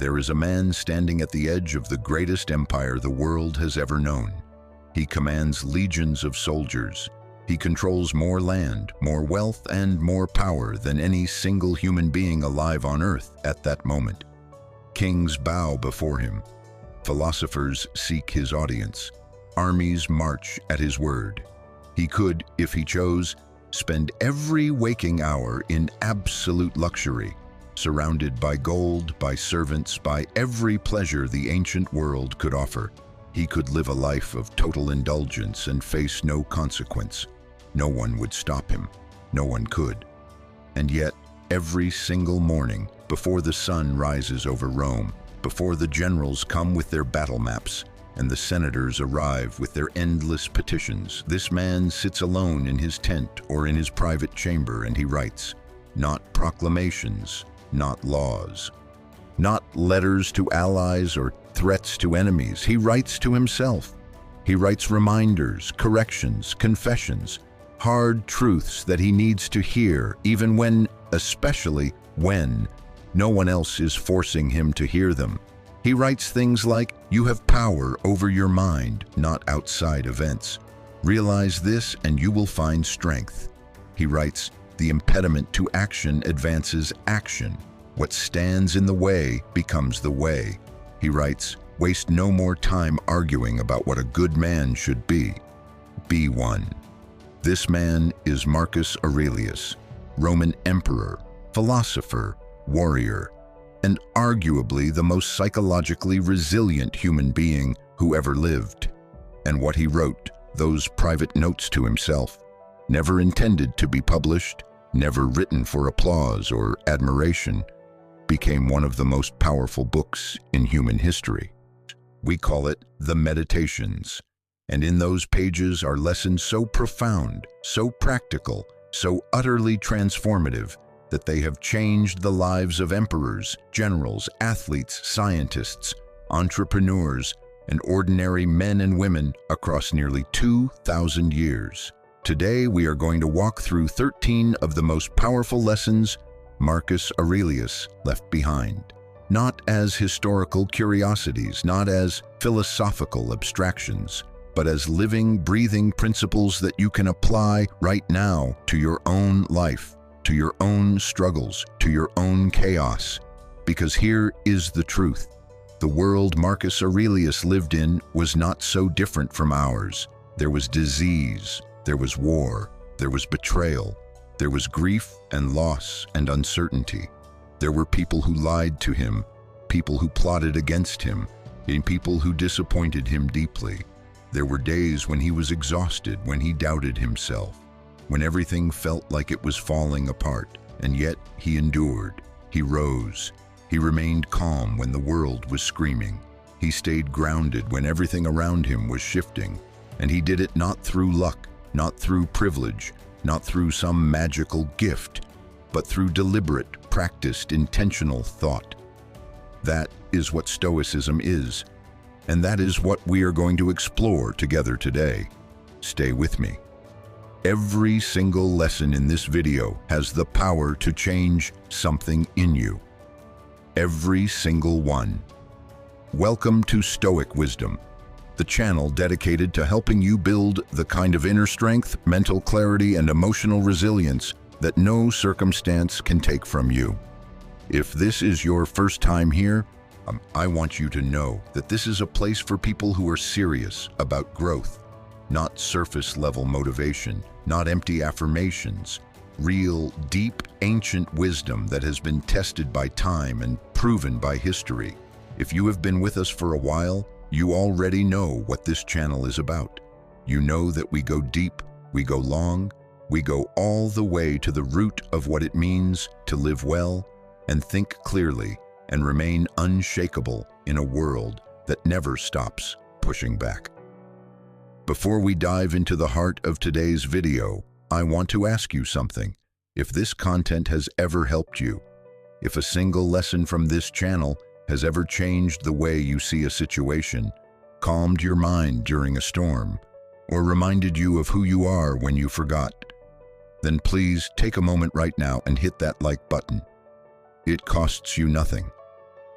There is a man standing at the edge of the greatest empire the world has ever known. He commands legions of soldiers. He controls more land, more wealth, and more power than any single human being alive on earth at that moment. Kings bow before him. Philosophers seek his audience. Armies march at his word. He could, if he chose, spend every waking hour in absolute luxury, surrounded by gold, by servants, by every pleasure the ancient world could offer. He could live a life of total indulgence and face no consequence. No one would stop him. No one could. And yet, every single morning, before the sun rises over Rome, before the generals come with their battle maps, and the senators arrive with their endless petitions, this man sits alone in his tent or in his private chamber, and he writes, not proclamations, not laws, not letters to allies or threats to enemies. He writes to himself. He writes reminders, corrections, confessions, hard truths that he needs to hear, even when, especially when, no one else is forcing him to hear them. He writes things like, you have power over your mind, not outside events. Realize this and you will find strength. He writes, the impediment to action advances action. What stands in the way becomes the way. He writes, waste no more time arguing about what a good man should be. Be one. This man is Marcus Aurelius, Roman emperor, philosopher, warrior, and arguably the most psychologically resilient human being who ever lived. And what he wrote, those private notes to himself, never intended to be published, never written for applause or admiration, became one of the most powerful books in human history. We call it the Meditations, and in those pages are lessons so profound, so practical, so utterly transformative that they have changed the lives of emperors, generals, athletes, scientists, entrepreneurs, and ordinary men and women across nearly 2,000 years. Today, we are going to walk through 13 of the most powerful lessons Marcus Aurelius left behind. Not as historical curiosities, not as philosophical abstractions, but as living, breathing principles that you can apply right now to your own life, to your own struggles, to your own chaos. Because here is the truth. The world Marcus Aurelius lived in was not so different from ours. There was disease, there was war, there was betrayal, there was grief and loss and uncertainty. There were people who lied to him, people who plotted against him, and people who disappointed him deeply. There were days when he was exhausted, when he doubted himself, when everything felt like it was falling apart, and yet he endured. He rose. He remained calm when the world was screaming. He stayed grounded when everything around him was shifting, and he did it not through luck, not through privilege, not through some magical gift, but through deliberate, practiced, intentional thought. That is what Stoicism is, and that is what we are going to explore together today. Stay with me. Every single lesson in this video has the power to change something in you. Every single one. Welcome to Stoic Wisdom, the channel dedicated to helping you build the kind of inner strength, mental clarity, and emotional resilience that no circumstance can take from you. If this is your first time here, I want you to know that this is a place for people who are serious about growth, not surface-level motivation, not empty affirmations, real, deep, ancient wisdom that has been tested by time and proven by history. If you have been with us for a while, you already know what this channel is about. You know that we go deep, we go long, we go all the way to the root of what it means to live well and think clearly and remain unshakable in a world that never stops pushing back. Before we dive into the heart of today's video, I want to ask you something. If this content has ever helped you, if a single lesson from this channel has ever changed the way you see a situation, calmed your mind during a storm, or reminded you of who you are when you forgot, then please take a moment right now and hit that like button. It costs you nothing.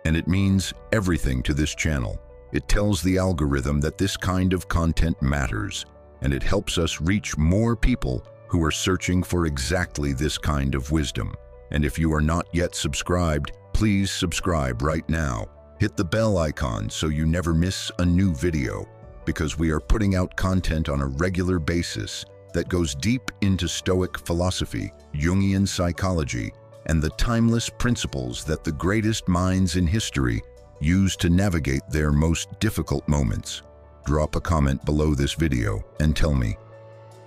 And it means everything to this channel. It tells the algorithm that this kind of content matters, and it helps us reach more people who are searching for exactly this kind of wisdom. And if you are not yet subscribed, please subscribe right now. Hit the bell icon so you never miss a new video, because we are putting out content on a regular basis that goes deep into Stoic philosophy, Jungian psychology, and the timeless principles that the greatest minds in history use to navigate their most difficult moments. Drop a comment below this video and tell me,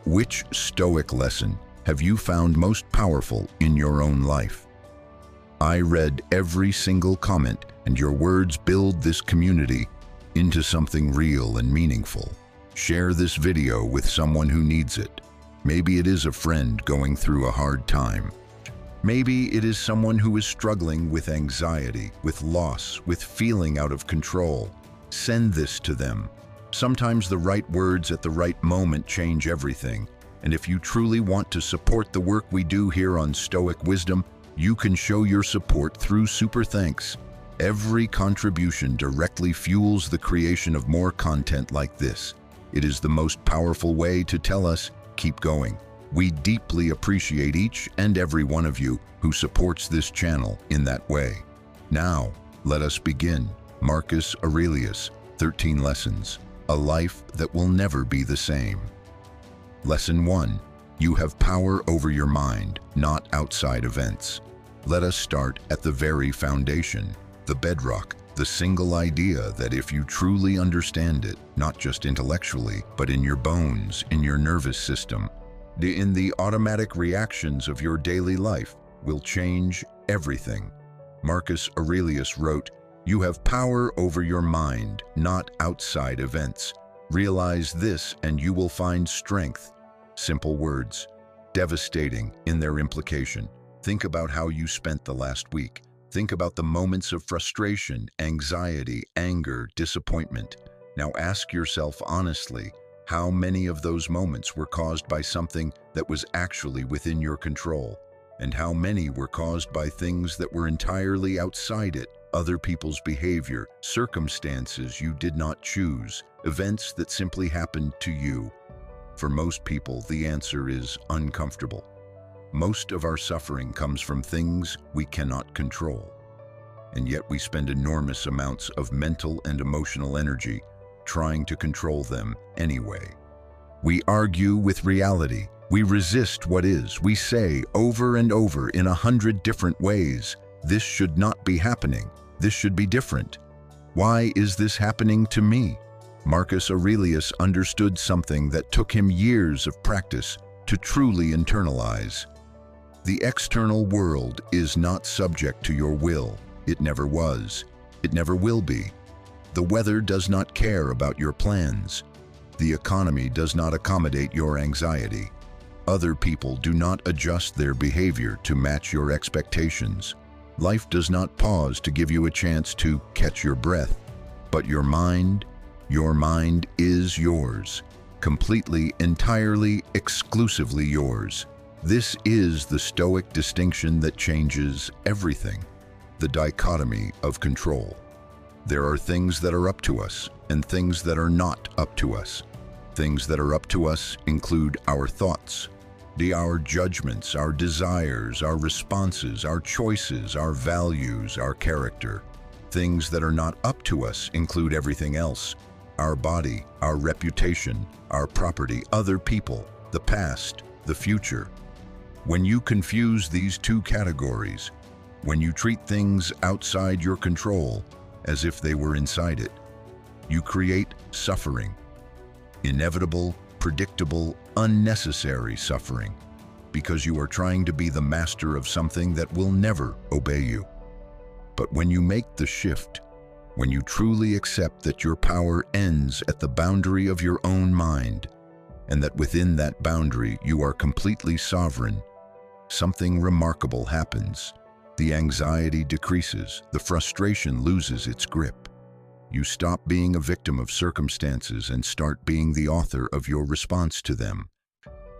which Stoic lesson have you found most powerful in your own life? I read every single comment, and your words build this community into something real and meaningful. Share this video with someone who needs it. Maybe it is a friend going through a hard time. Maybe it is someone who is struggling with anxiety, with loss, with feeling out of control. Send this to them. Sometimes the right words at the right moment change everything. And if you truly want to support the work we do here on Stoic Wisdom, you can show your support through Super Thanks. Every contribution directly fuels the creation of more content like this. It is the most powerful way to tell us, keep going. We deeply appreciate each and every one of you who supports this channel in that way. Now, let us begin. Marcus Aurelius, 13 Lessons, a life that will never be the same. Lesson 1. You have power over your mind, not outside events. Let us start at the very foundation, the bedrock, the single idea that if you truly understand it, not just intellectually, but in your bones, in your nervous system, in the automatic reactions of your daily life, will change everything. Marcus Aurelius wrote, "You have power over your mind, not outside events. Realize this and you will find strength." Simple words, devastating in their implication. Think about how you spent the last week. Think about the moments of frustration, anxiety, anger, disappointment. Now ask yourself honestly, how many of those moments were caused by something that was actually within your control? And how many were caused by things that were entirely outside it? Other people's behavior, circumstances you did not choose, events that simply happened to you. For most people, the answer is uncomfortable. Most of our suffering comes from things we cannot control. And yet we spend enormous amounts of mental and emotional energy trying to control them anyway. We argue with reality. We resist what is. We say over and over in 100 different ways, this should not be happening. This should be different. Why is this happening to me? Marcus Aurelius understood something that took him years of practice to truly internalize. The external world is not subject to your will. It never was. It never will be. The weather does not care about your plans. The economy does not accommodate your anxiety. Other people do not adjust their behavior to match your expectations. Life does not pause to give you a chance to catch your breath. But your mind is yours. Completely, entirely, exclusively yours. This is the Stoic distinction that changes everything. The dichotomy of control. There are things that are up to us and things that are not up to us. Things that are up to us include our thoughts, our judgments, our desires, our responses, our choices, our values, our character. Things that are not up to us include everything else: our body, our reputation, our property, other people, the past, the future. When you confuse these two categories, when you treat things outside your control as if they were inside it, you create suffering. Inevitable, predictable, unnecessary suffering, because you are trying to be the master of something that will never obey you. But when you make the shift, when you truly accept that your power ends at the boundary of your own mind, and that within that boundary you are completely sovereign, something remarkable happens. The anxiety decreases, the frustration loses its grip. You stop being a victim of circumstances and start being the author of your response to them.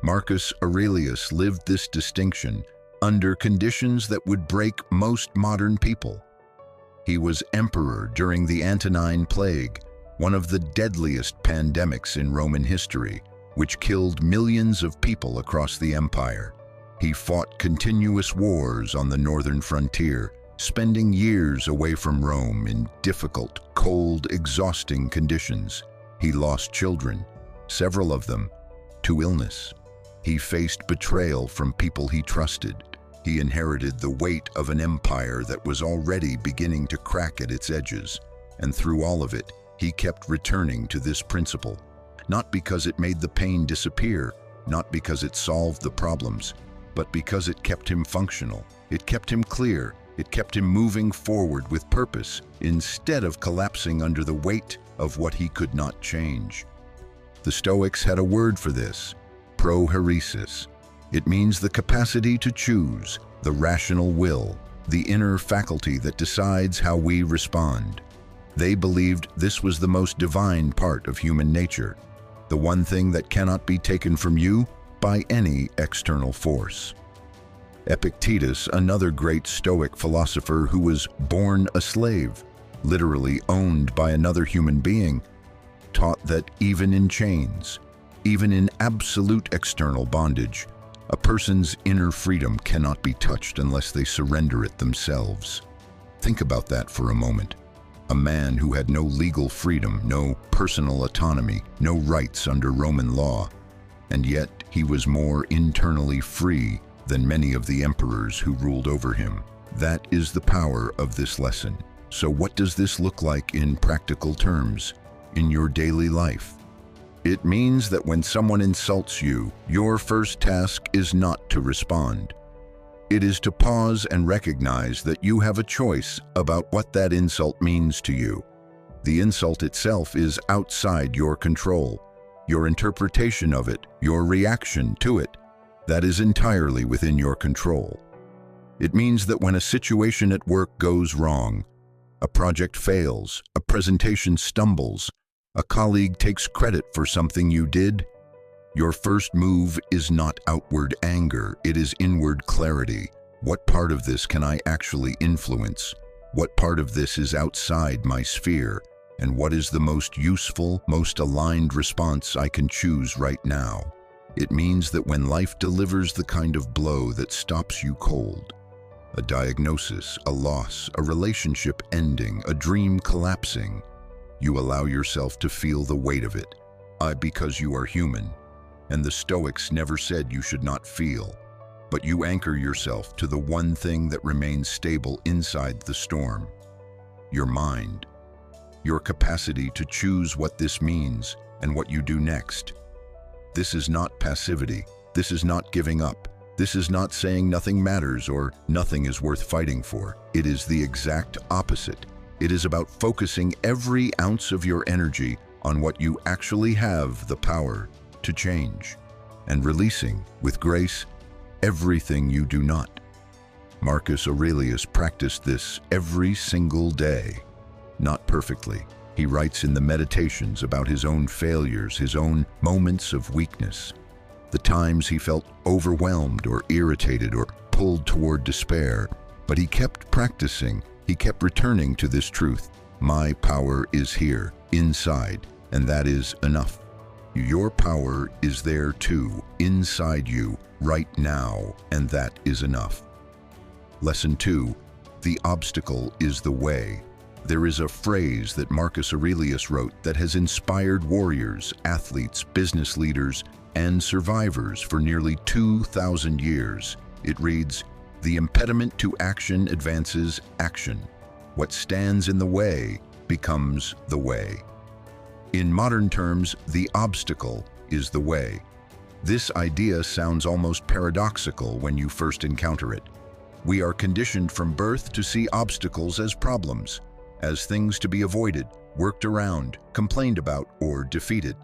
Marcus Aurelius lived this distinction under conditions that would break most modern people. He was emperor during the Antonine Plague, one of the deadliest pandemics in Roman history, which killed millions of people across the empire. He fought continuous wars on the northern frontier, spending years away from Rome in difficult, cold, exhausting conditions. He lost children, several of them, to illness. He faced betrayal from people he trusted. He inherited the weight of an empire that was already beginning to crack at its edges, and through all of it, he kept returning to this principle. Not because it made the pain disappear, not because it solved the problems, but because it kept him functional. It kept him clear. It kept him moving forward with purpose, instead of collapsing under the weight of what he could not change. The Stoics had a word for this: prohairesis. It means the capacity to choose, the rational will, the inner faculty that decides how we respond. They believed this was the most divine part of human nature, the one thing that cannot be taken from you by any external force. Epictetus, another great Stoic philosopher who was born a slave, literally owned by another human being, taught that even in chains, even in absolute external bondage, a person's inner freedom cannot be touched unless they surrender it themselves. Think about that for a moment. A man who had no legal freedom, no personal autonomy, no rights under Roman law, and yet he was more internally free than many of the emperors who ruled over him. That is the power of this lesson. So what does this look like in practical terms, in your daily life? It means that when someone insults you, your first task is not to respond. It is to pause and recognize that you have a choice about what that insult means to you. The insult itself is outside your control. Your interpretation of it, your reaction to it, that is entirely within your control. It means that when a situation at work goes wrong, a project fails, a presentation stumbles, a colleague takes credit for something you did, your first move is not outward anger, it is inward clarity. What part of this can I actually influence? What part of this is outside my sphere? And what is the most useful, most aligned response I can choose right now? It means that when life delivers the kind of blow that stops you cold, a diagnosis, a loss, a relationship ending, a dream collapsing, you allow yourself to feel the weight of it, because you are human. And the Stoics never said you should not feel, but you anchor yourself to the one thing that remains stable inside the storm: your mind, your capacity to choose what this means and what you do next. This is not passivity. This is not giving up. This is not saying nothing matters or nothing is worth fighting for. It is the exact opposite. It is about focusing every ounce of your energy on what you actually have the power to change, and releasing, with grace, everything you do not. Marcus Aurelius practiced this every single day. Not perfectly. He writes in the Meditations about his own failures, his own moments of weakness, the times he felt overwhelmed or irritated or pulled toward despair. But he kept practicing. He kept returning to this truth: my power is here, inside, and that is enough. Your power is there too, inside you, right now, and that is enough. Lesson 2. The obstacle is the way. There is a phrase that Marcus Aurelius wrote that has inspired warriors, athletes, business leaders, and survivors for nearly 2,000 years. It reads, "The impediment to action advances action. What stands in the way becomes the way." In modern terms, the obstacle is the way. This idea sounds almost paradoxical when you first encounter it. We are conditioned from birth to see obstacles as problems, as things to be avoided, worked around, complained about, or defeated.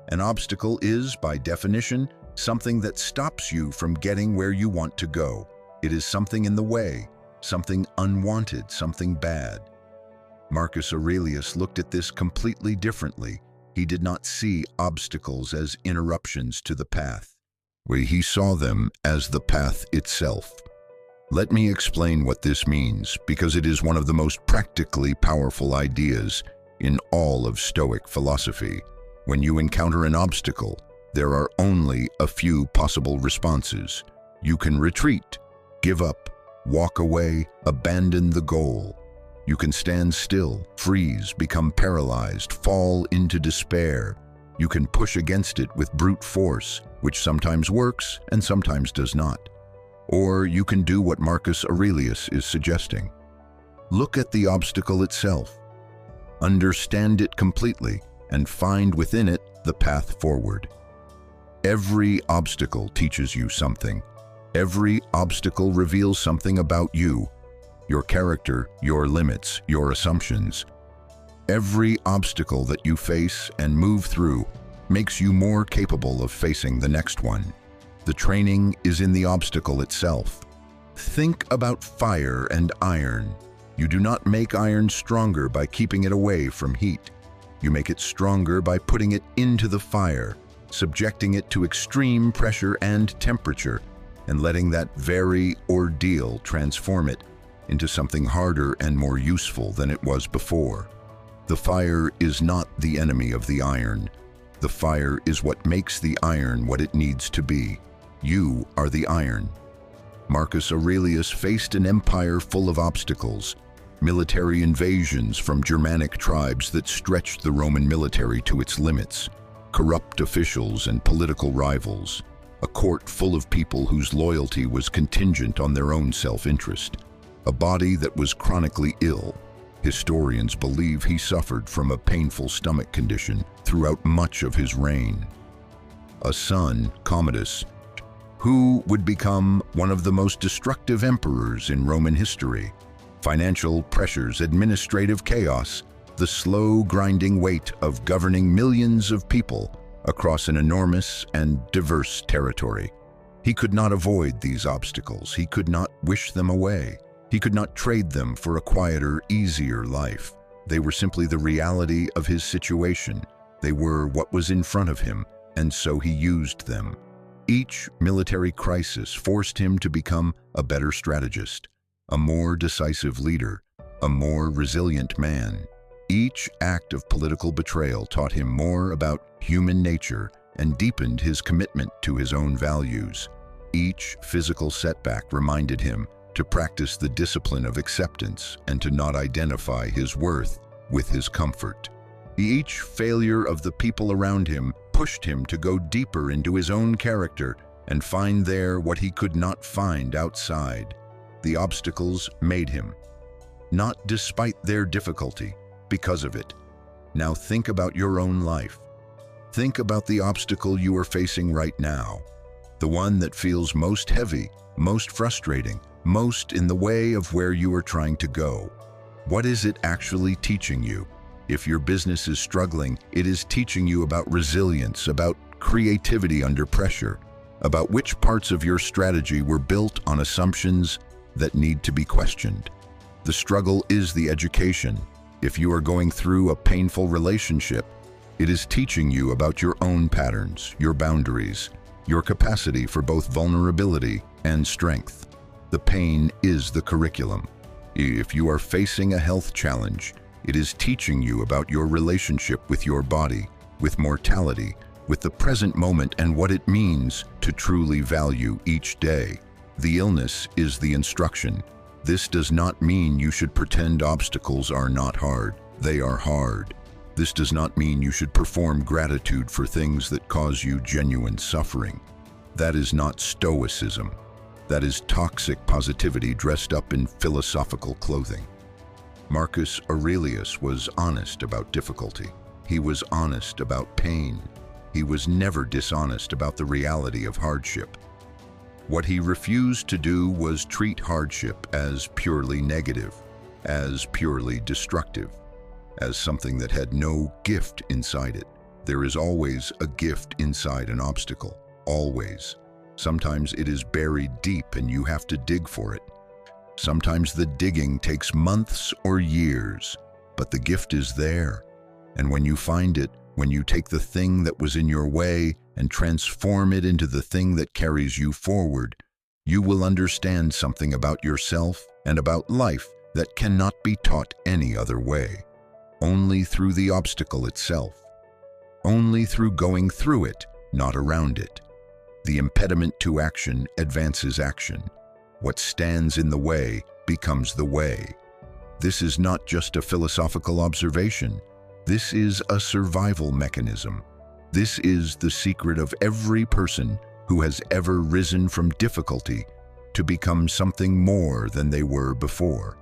An obstacle is, by definition, something that stops you from getting where you want to go. It is something in the way, something unwanted, something bad. Marcus Aurelius looked at this completely differently. He did not see obstacles as interruptions to the path. He saw them as the path itself. Let me explain what this means, because it is one of the most practically powerful ideas in all of Stoic philosophy. When you encounter an obstacle, there are only a few possible responses. You can retreat, give up, walk away, abandon the goal. You can stand still, freeze, become paralyzed, fall into despair. You can push against it with brute force, which sometimes works and sometimes does not. Or you can do what Marcus Aurelius is suggesting. Look at the obstacle itself, understand it completely, and find within it the path forward. Every obstacle teaches you something. Every obstacle reveals something about you, your character, your limits, your assumptions. Every obstacle that you face and move through makes you more capable of facing the next one. The training is in the obstacle itself. Think about fire and iron. You do not make iron stronger by keeping it away from heat. You make it stronger by putting it into the fire, subjecting it to extreme pressure and temperature, and letting that very ordeal transform it into something harder and more useful than it was before. The fire is not the enemy of the iron. The fire is what makes the iron what it needs to be. You are the iron. Marcus Aurelius faced an empire full of obstacles, military invasions from Germanic tribes that stretched the Roman military to its limits, corrupt officials and political rivals, a court full of people whose loyalty was contingent on their own self-interest, a body that was chronically ill. Historians believe he suffered from a painful stomach condition throughout much of his reign. A son, Commodus, who would become one of the most destructive emperors in Roman history. Financial pressures, administrative chaos, the slow grinding weight of governing millions of people across an enormous and diverse territory. He could not avoid these obstacles. He could not wish them away. He could not trade them for a quieter, easier life. They were simply the reality of his situation. They were what was in front of him, and so he used them. Each military crisis forced him to become a better strategist, a more decisive leader, a more resilient man. Each act of political betrayal taught him more about human nature and deepened his commitment to his own values. Each physical setback reminded him to practice the discipline of acceptance and to not identify his worth with his comfort. Each failure of the people around him pushed him to go deeper into his own character and find there what he could not find outside. The obstacles made him, not despite their difficulty, because of it. Now think about your own life. Think about the obstacle you are facing right now, the one that feels most heavy, most frustrating, most in the way of where you are trying to go. What is it actually teaching you? If your business is struggling, it is teaching you about resilience, about creativity under pressure, about which parts of your strategy were built on assumptions that need to be questioned. The struggle is the education. If you are going through a painful relationship, it is teaching you about your own patterns, your boundaries, your capacity for both vulnerability and strength. The pain is the curriculum. If you are facing a health challenge, it is teaching you about your relationship with your body, with mortality, with the present moment and what it means to truly value each day. The illness is the instruction. This does not mean you should pretend obstacles are not hard. They are hard. This does not mean you should perform gratitude for things that cause you genuine suffering. That is not Stoicism. That is toxic positivity dressed up in philosophical clothing. Marcus Aurelius was honest about difficulty. He was honest about pain. He was never dishonest about the reality of hardship. What he refused to do was treat hardship as purely negative, as purely destructive, as something that had no gift inside it. There is always a gift inside an obstacle, always. Sometimes it is buried deep and you have to dig for it. Sometimes the digging takes months or years, but the gift is there. And when you find it, when you take the thing that was in your way and transform it into the thing that carries you forward, You will understand something about yourself and about life that cannot be taught any other way. Only through the obstacle itself. Only through going through it, not around it. The impediment to action advances action. What stands in the way becomes the way. This is not just a philosophical observation. This is a survival mechanism. This is the secret of every person who has ever risen from difficulty to become something more than they were before.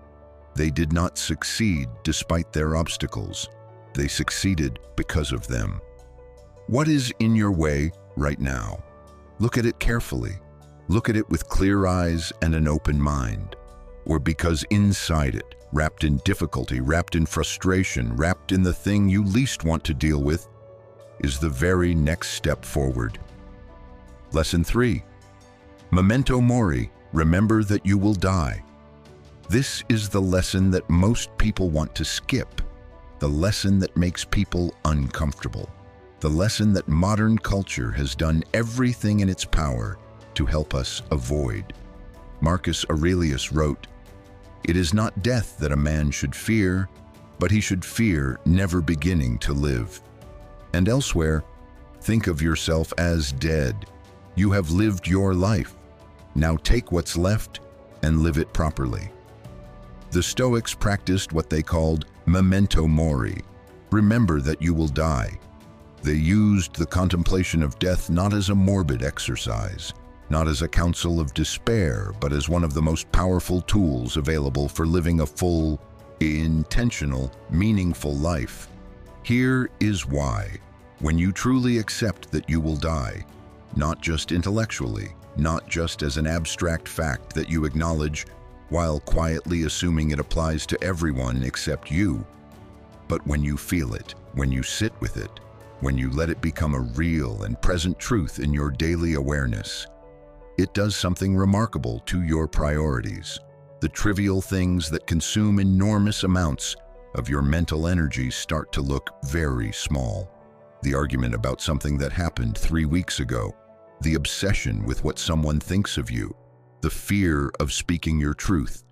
They did not succeed despite their obstacles. They succeeded because of them. What is in your way right now? Look at it carefully. Look at it with clear eyes and an open mind. Or because inside it, wrapped in difficulty, wrapped in frustration, wrapped in the thing you least want to deal with, is the very next step forward. Lesson 3. Memento Mori, remember that you will die. This is the lesson that most people want to skip, the lesson that makes people uncomfortable, the lesson that modern culture has done everything in its power to help us avoid. Marcus Aurelius wrote, "It is not death that a man should fear, but he should fear never beginning to live." And elsewhere, think of yourself as dead. You have lived your life. Now take what's left and live it properly. The Stoics practiced what they called Memento Mori. Remember that you will die. They used the contemplation of death not as a morbid exercise, not as a counsel of despair, but as one of the most powerful tools available for living a full, intentional, meaningful life. Here is why. When you truly accept that you will die, not just intellectually, not just as an abstract fact that you acknowledge while quietly assuming it applies to everyone except you, but when you feel it, when you sit with it, when you let it become a real and present truth in your daily awareness, it does something remarkable to your priorities. The trivial things that consume enormous amounts of your mental energy start to look very small. The argument about something that happened 3 weeks ago, the obsession with what someone thinks of you, the fear of speaking your truth,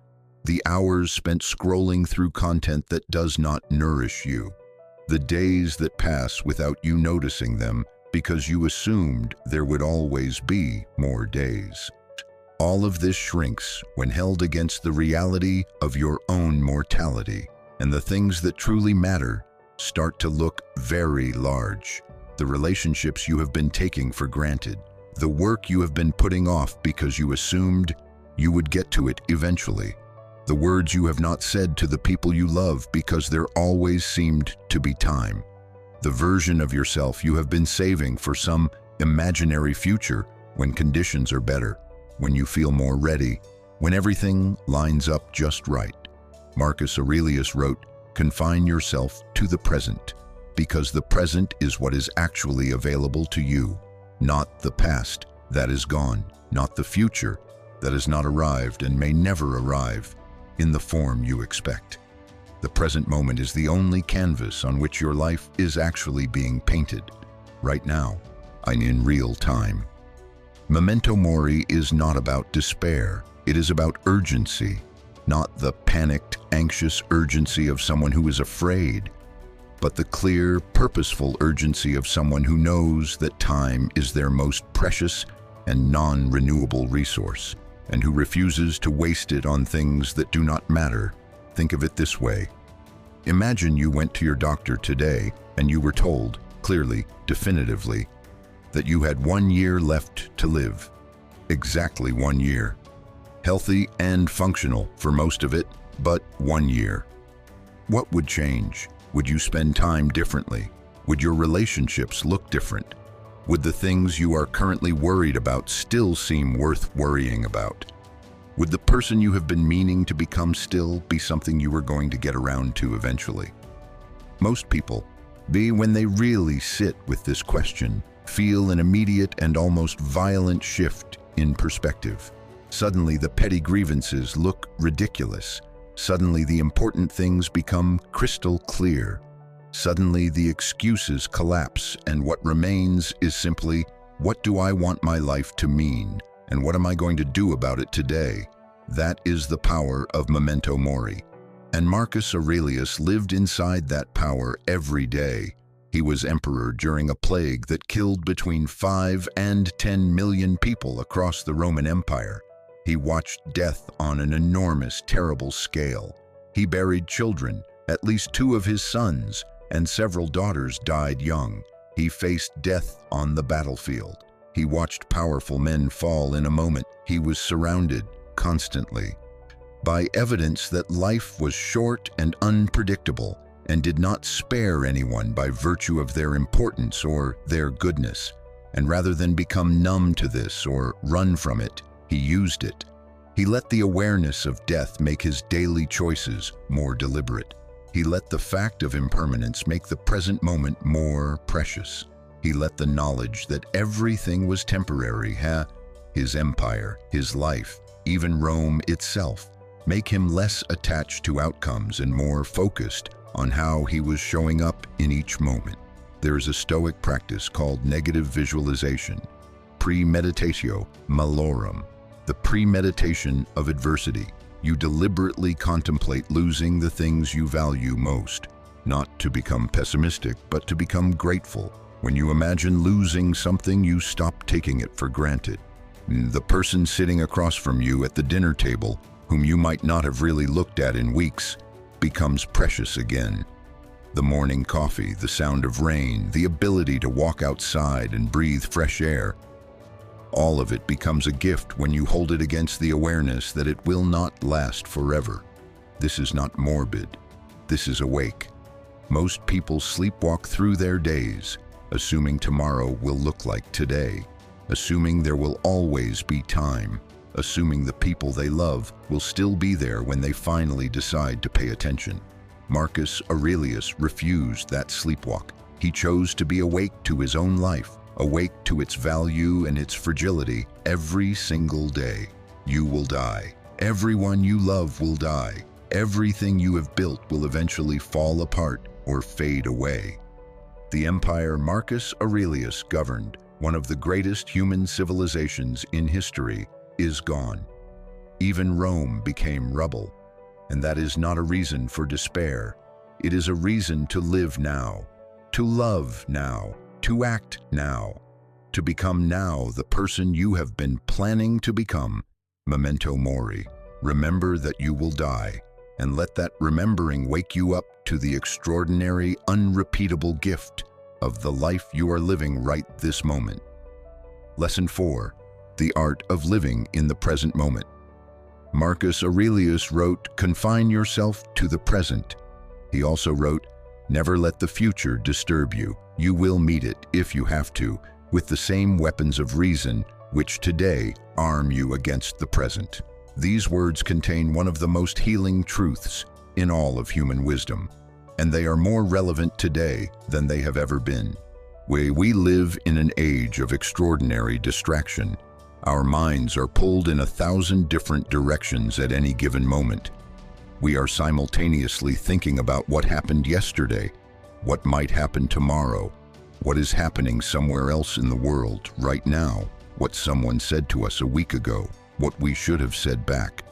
the hours spent scrolling through content that does not nourish you, the days that pass without you noticing them because you assumed there would always be more days. All of this shrinks when held against the reality of your own mortality, and the things that truly matter start to look very large. The relationships you have been taking for granted, the work you have been putting off because you assumed you would get to it eventually, the words you have not said to the people you love because there always seemed to be time, the version of yourself you have been saving for some imaginary future when conditions are better, when you feel more ready, when everything lines up just right. Marcus Aurelius wrote, "Confine yourself to the present, because the present is what is actually available to you, not the past that is gone, not the future that has not arrived and may never arrive in the form you expect. The present moment is the only canvas on which your life is actually being painted, right now and in real time." Memento Mori is not about despair. It is about urgency, not the panicked, anxious urgency of someone who is afraid, but the clear, purposeful urgency of someone who knows that time is their most precious and non-renewable resource, and who refuses to waste it on things that do not matter. Think of it this way. Imagine you went to your doctor today and you were told, clearly, definitively, that you had 1 year left to live. Exactly 1 year. Healthy and functional for most of it, but 1 year. What would change? Would you spend time differently? Would your relationships look different? Would the things you are currently worried about still seem worth worrying about? Would the person you have been meaning to become still be something you were going to get around to eventually? Most people, when they really sit with this question, feel an immediate and almost violent shift in perspective. Suddenly the petty grievances look ridiculous. Suddenly the important things become crystal clear. Suddenly the excuses collapse, and what remains is simply, what do I want my life to mean? And what am I going to do about it today? That is the power of Memento Mori. And Marcus Aurelius lived inside that power every day. He was emperor during a plague that killed between 5 and 10 million people across the Roman Empire. He watched death on an enormous, terrible scale. He buried children, at least 2 of his sons, and several daughters died young. He faced death on the battlefield. He watched powerful men fall in a moment. He was surrounded, constantly, by evidence that life was short and unpredictable, and did not spare anyone by virtue of their importance or their goodness. And rather than become numb to this or run from it, he used it. He let the awareness of death make his daily choices more deliberate. He let the fact of impermanence make the present moment more precious. He let the knowledge that everything was temporary, his empire, his life, even Rome itself, make him less attached to outcomes and more focused on how he was showing up in each moment. There is a Stoic practice called negative visualization, premeditatio malorum, the premeditation of adversity. You deliberately contemplate losing the things you value most, not to become pessimistic, but to become grateful. When you imagine losing something, you stop taking it for granted. The person sitting across from you at the dinner table, whom you might not have really looked at in weeks, becomes precious again. The morning coffee, the sound of rain, the ability to walk outside and breathe fresh air, all of it becomes a gift when you hold it against the awareness that it will not last forever. This is not morbid. This is awake. Most people sleepwalk through their days, assuming tomorrow will look like today, assuming there will always be time, assuming the people they love will still be there when they finally decide to pay attention. Marcus Aurelius refused that sleepwalk. He chose to be awake to his own life, awake to its value and its fragility every single day. You will die. Everyone you love will die. Everything you have built will eventually fall apart or fade away. The empire Marcus Aurelius governed, one of the greatest human civilizations in history, is gone. Even Rome became rubble. And that is not a reason for despair. It is a reason to live now, to love now, to act now, to become now the person you have been planning to become. Memento Mori. Remember that you will die, and let that remembering wake you up to the extraordinary, unrepeatable gift of the life you are living right this moment. Lesson 4. The art of living in the present moment. Marcus Aurelius wrote, "Confine yourself to the present." He also wrote, "Never let the future disturb you. You will meet it, if you have to, with the same weapons of reason which today arm you against the present." These words contain one of the most healing truths in all of human wisdom, and they are more relevant today than they have ever been. We live in an age of extraordinary distraction. Our minds are pulled in 1,000 different directions at any given moment. We are simultaneously thinking about what happened yesterday, what might happen tomorrow, what is happening somewhere else in the world right now, what someone said to us a week ago, what we should have said back.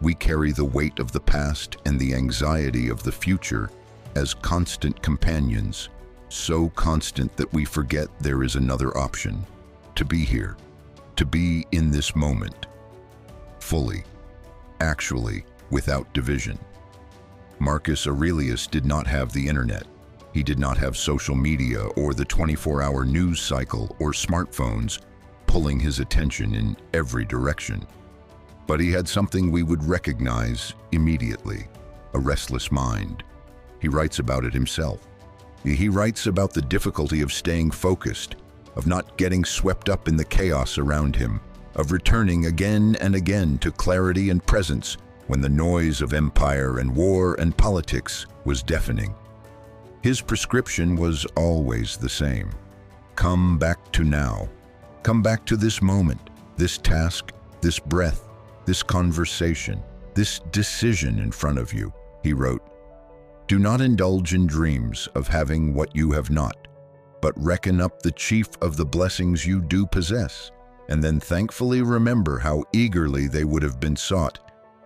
We carry the weight of the past and the anxiety of the future as constant companions, so constant that we forget there is another option: to be here, to be in this moment, fully, actually, without division. Marcus Aurelius did not have the internet. He did not have social media or the 24-hour news cycle or smartphones pulling his attention in every direction. But he had something we would recognize immediately: a restless mind. He writes about it himself. He writes about the difficulty of staying focused, of not getting swept up in the chaos around him, of returning again and again to clarity and presence when the noise of empire and war and politics was deafening. His prescription was always the same: come back to now. Come back to this moment, this task, this breath, this conversation, this decision in front of you. He wrote, "Do not indulge in dreams of having what you have not, but reckon up the chief of the blessings you do possess." and then thankfully remember how eagerly they would have been sought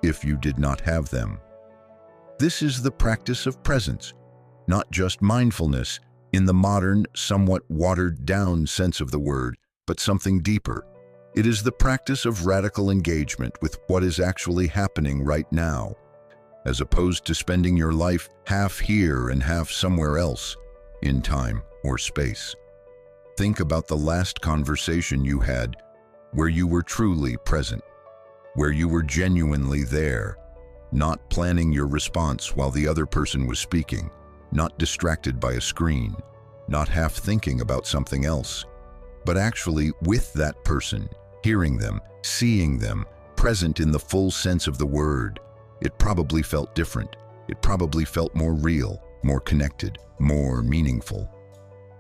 if you did not have them. This is the practice of presence, not just mindfulness in the modern, somewhat watered-down sense of the word, but something deeper. It is the practice of radical engagement with what is actually happening right now, as opposed to spending your life half here and half somewhere else in time or space. Think about the last conversation you had where you were truly present, where you were genuinely there, not planning your response while the other person was speaking, not distracted by a screen, not half thinking about something else, but actually with that person, hearing them, seeing them, present in the full sense of the word. It probably felt different. It probably felt more real, more connected, more meaningful.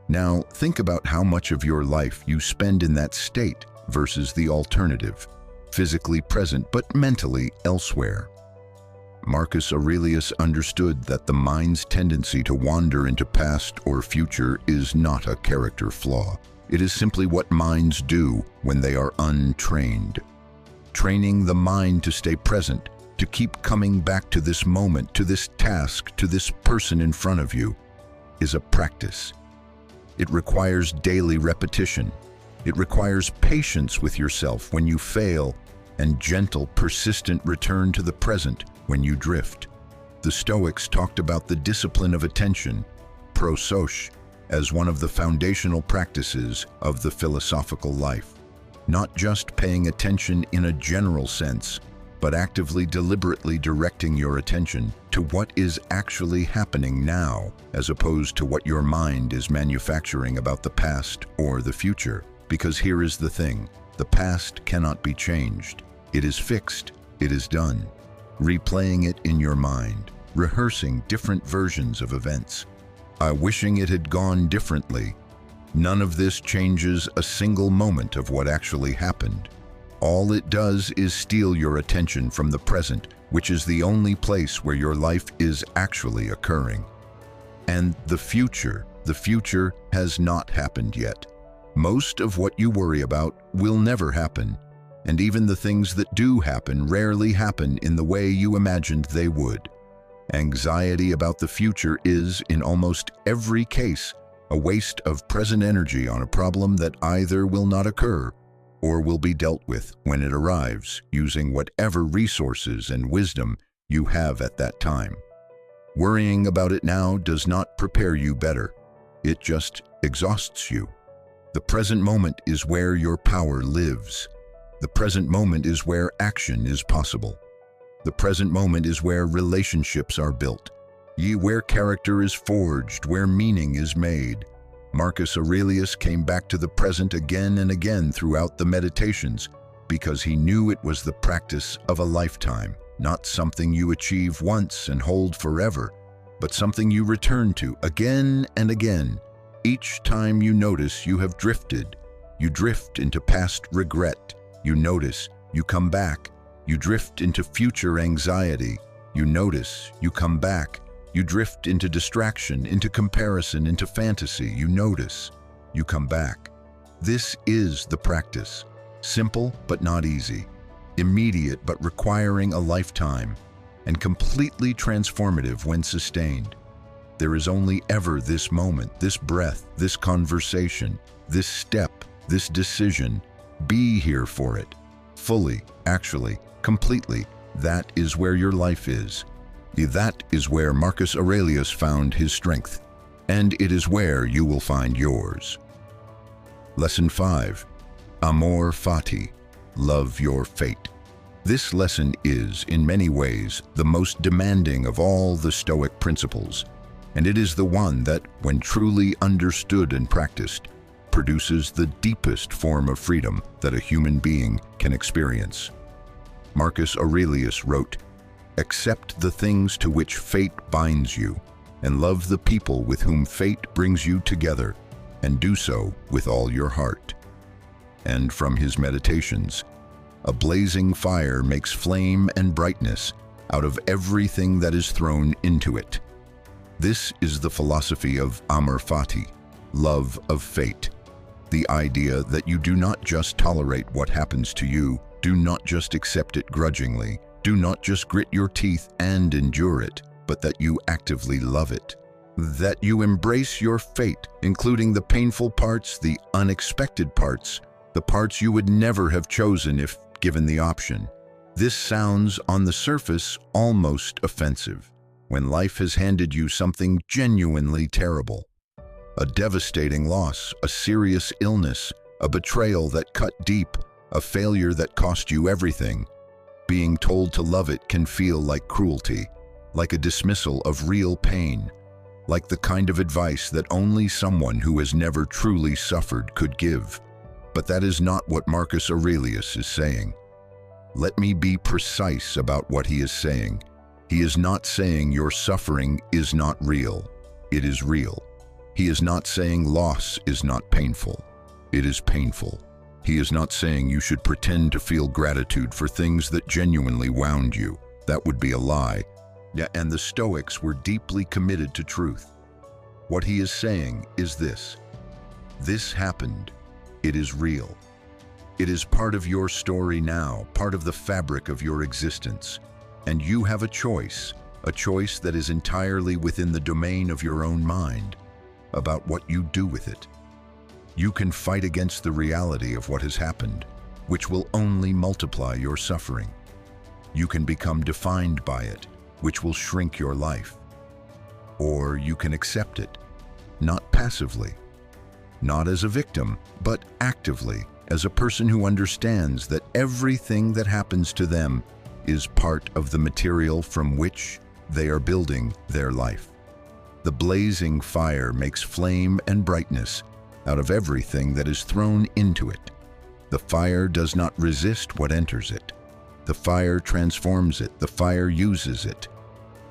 Now, think about how much of your life you spend in that state versus the alternative, physically present but mentally elsewhere. Marcus Aurelius understood that the mind's tendency to wander into past or future is not a character flaw. It is simply what minds do when they are untrained. Training the mind to stay present, to keep coming back to this moment, to this task, to this person in front of you, is a practice. It requires daily repetition. It requires patience with yourself when you fail, and gentle, persistent return to the present when you drift. The Stoics talked about the discipline of attention, prososche, as one of the foundational practices of the philosophical life. Not just paying attention in a general sense, but actively, deliberately directing your attention to what is actually happening now, as opposed to what your mind is manufacturing about the past or the future. Because here is the thing, the past cannot be changed. It is fixed, it is done. Replaying it in your mind, rehearsing different versions of events, wishing it had gone differently. None of this changes a single moment of what actually happened. All it does is steal your attention from the present, which is the only place where your life is actually occurring. And the future has not happened yet. Most of what you worry about will never happen, and even the things that do happen rarely happen in the way you imagined they would. Anxiety about the future is, in almost every case, a waste of present energy on a problem that either will not occur or will be dealt with when it arrives, using whatever resources and wisdom you have at that time. Worrying about it now does not prepare you better. It just exhausts you. The present moment is where your power lives. The present moment is where action is possible. The present moment is where relationships are built, where character is forged, where meaning is made. Marcus Aurelius came back to the present again and again throughout the meditations because he knew it was the practice of a lifetime, not something you achieve once and hold forever, but something you return to again and again. Each time you notice you have drifted, you drift into past regret. You notice, you come back. You drift into future anxiety. You notice, you come back. You drift into distraction, into comparison, into fantasy. You notice, you come back. This is the practice. Simple but not easy. Immediate but requiring a lifetime. And completely transformative when sustained. There is only ever this moment, this breath, this conversation, this step, this decision. Be here for it. Fully, actually, completely. That is where your life is. That is where Marcus Aurelius found his strength, and it is where you will find yours. Lesson 5. Amor, Fati. Love your fate. This lesson is, in many ways, the most demanding of all the Stoic principles, and it is the one that, when truly understood and practiced, produces the deepest form of freedom that a human being can experience. Marcus Aurelius wrote, "Accept the things to which fate binds you, and love the people with whom fate brings you together, and do so with all your heart." And from his meditations, a blazing fire makes flame and brightness out of everything that is thrown into it. This is the philosophy of Amor Fati, love of fate. The idea that you do not just tolerate what happens to you, do not just accept it grudgingly, do not just grit your teeth and endure it, but that you actively love it. That you embrace your fate, including the painful parts, the unexpected parts, the parts you would never have chosen if given the option. This sounds, on the surface, almost offensive, when life has handed you something genuinely terrible. A devastating loss, a serious illness, a betrayal that cut deep, a failure that cost you everything. Being told to love it can feel like cruelty, like a dismissal of real pain, like the kind of advice that only someone who has never truly suffered could give. But that is not what Marcus Aurelius is saying. Let me be precise about what he is saying. He is not saying your suffering is not real. It is real. He is not saying loss is not painful. It is painful. He is not saying you should pretend to feel gratitude for things that genuinely wound you. That would be a lie. And the Stoics were deeply committed to truth. What he is saying is this: this happened. It is real. It is part of your story now, part of the fabric of your existence. And you have a choice that is entirely within the domain of your own mind, about what you do with it. You can fight against the reality of what has happened, which will only multiply your suffering. You can become defined by it, which will shrink your life. Or you can accept it, not passively, not as a victim, but actively, as a person who understands that everything that happens to them is part of the material from which they are building their life. The blazing fire makes flame and brightness out of everything that is thrown into it. The fire does not resist what enters it. The fire transforms it. The fire uses it.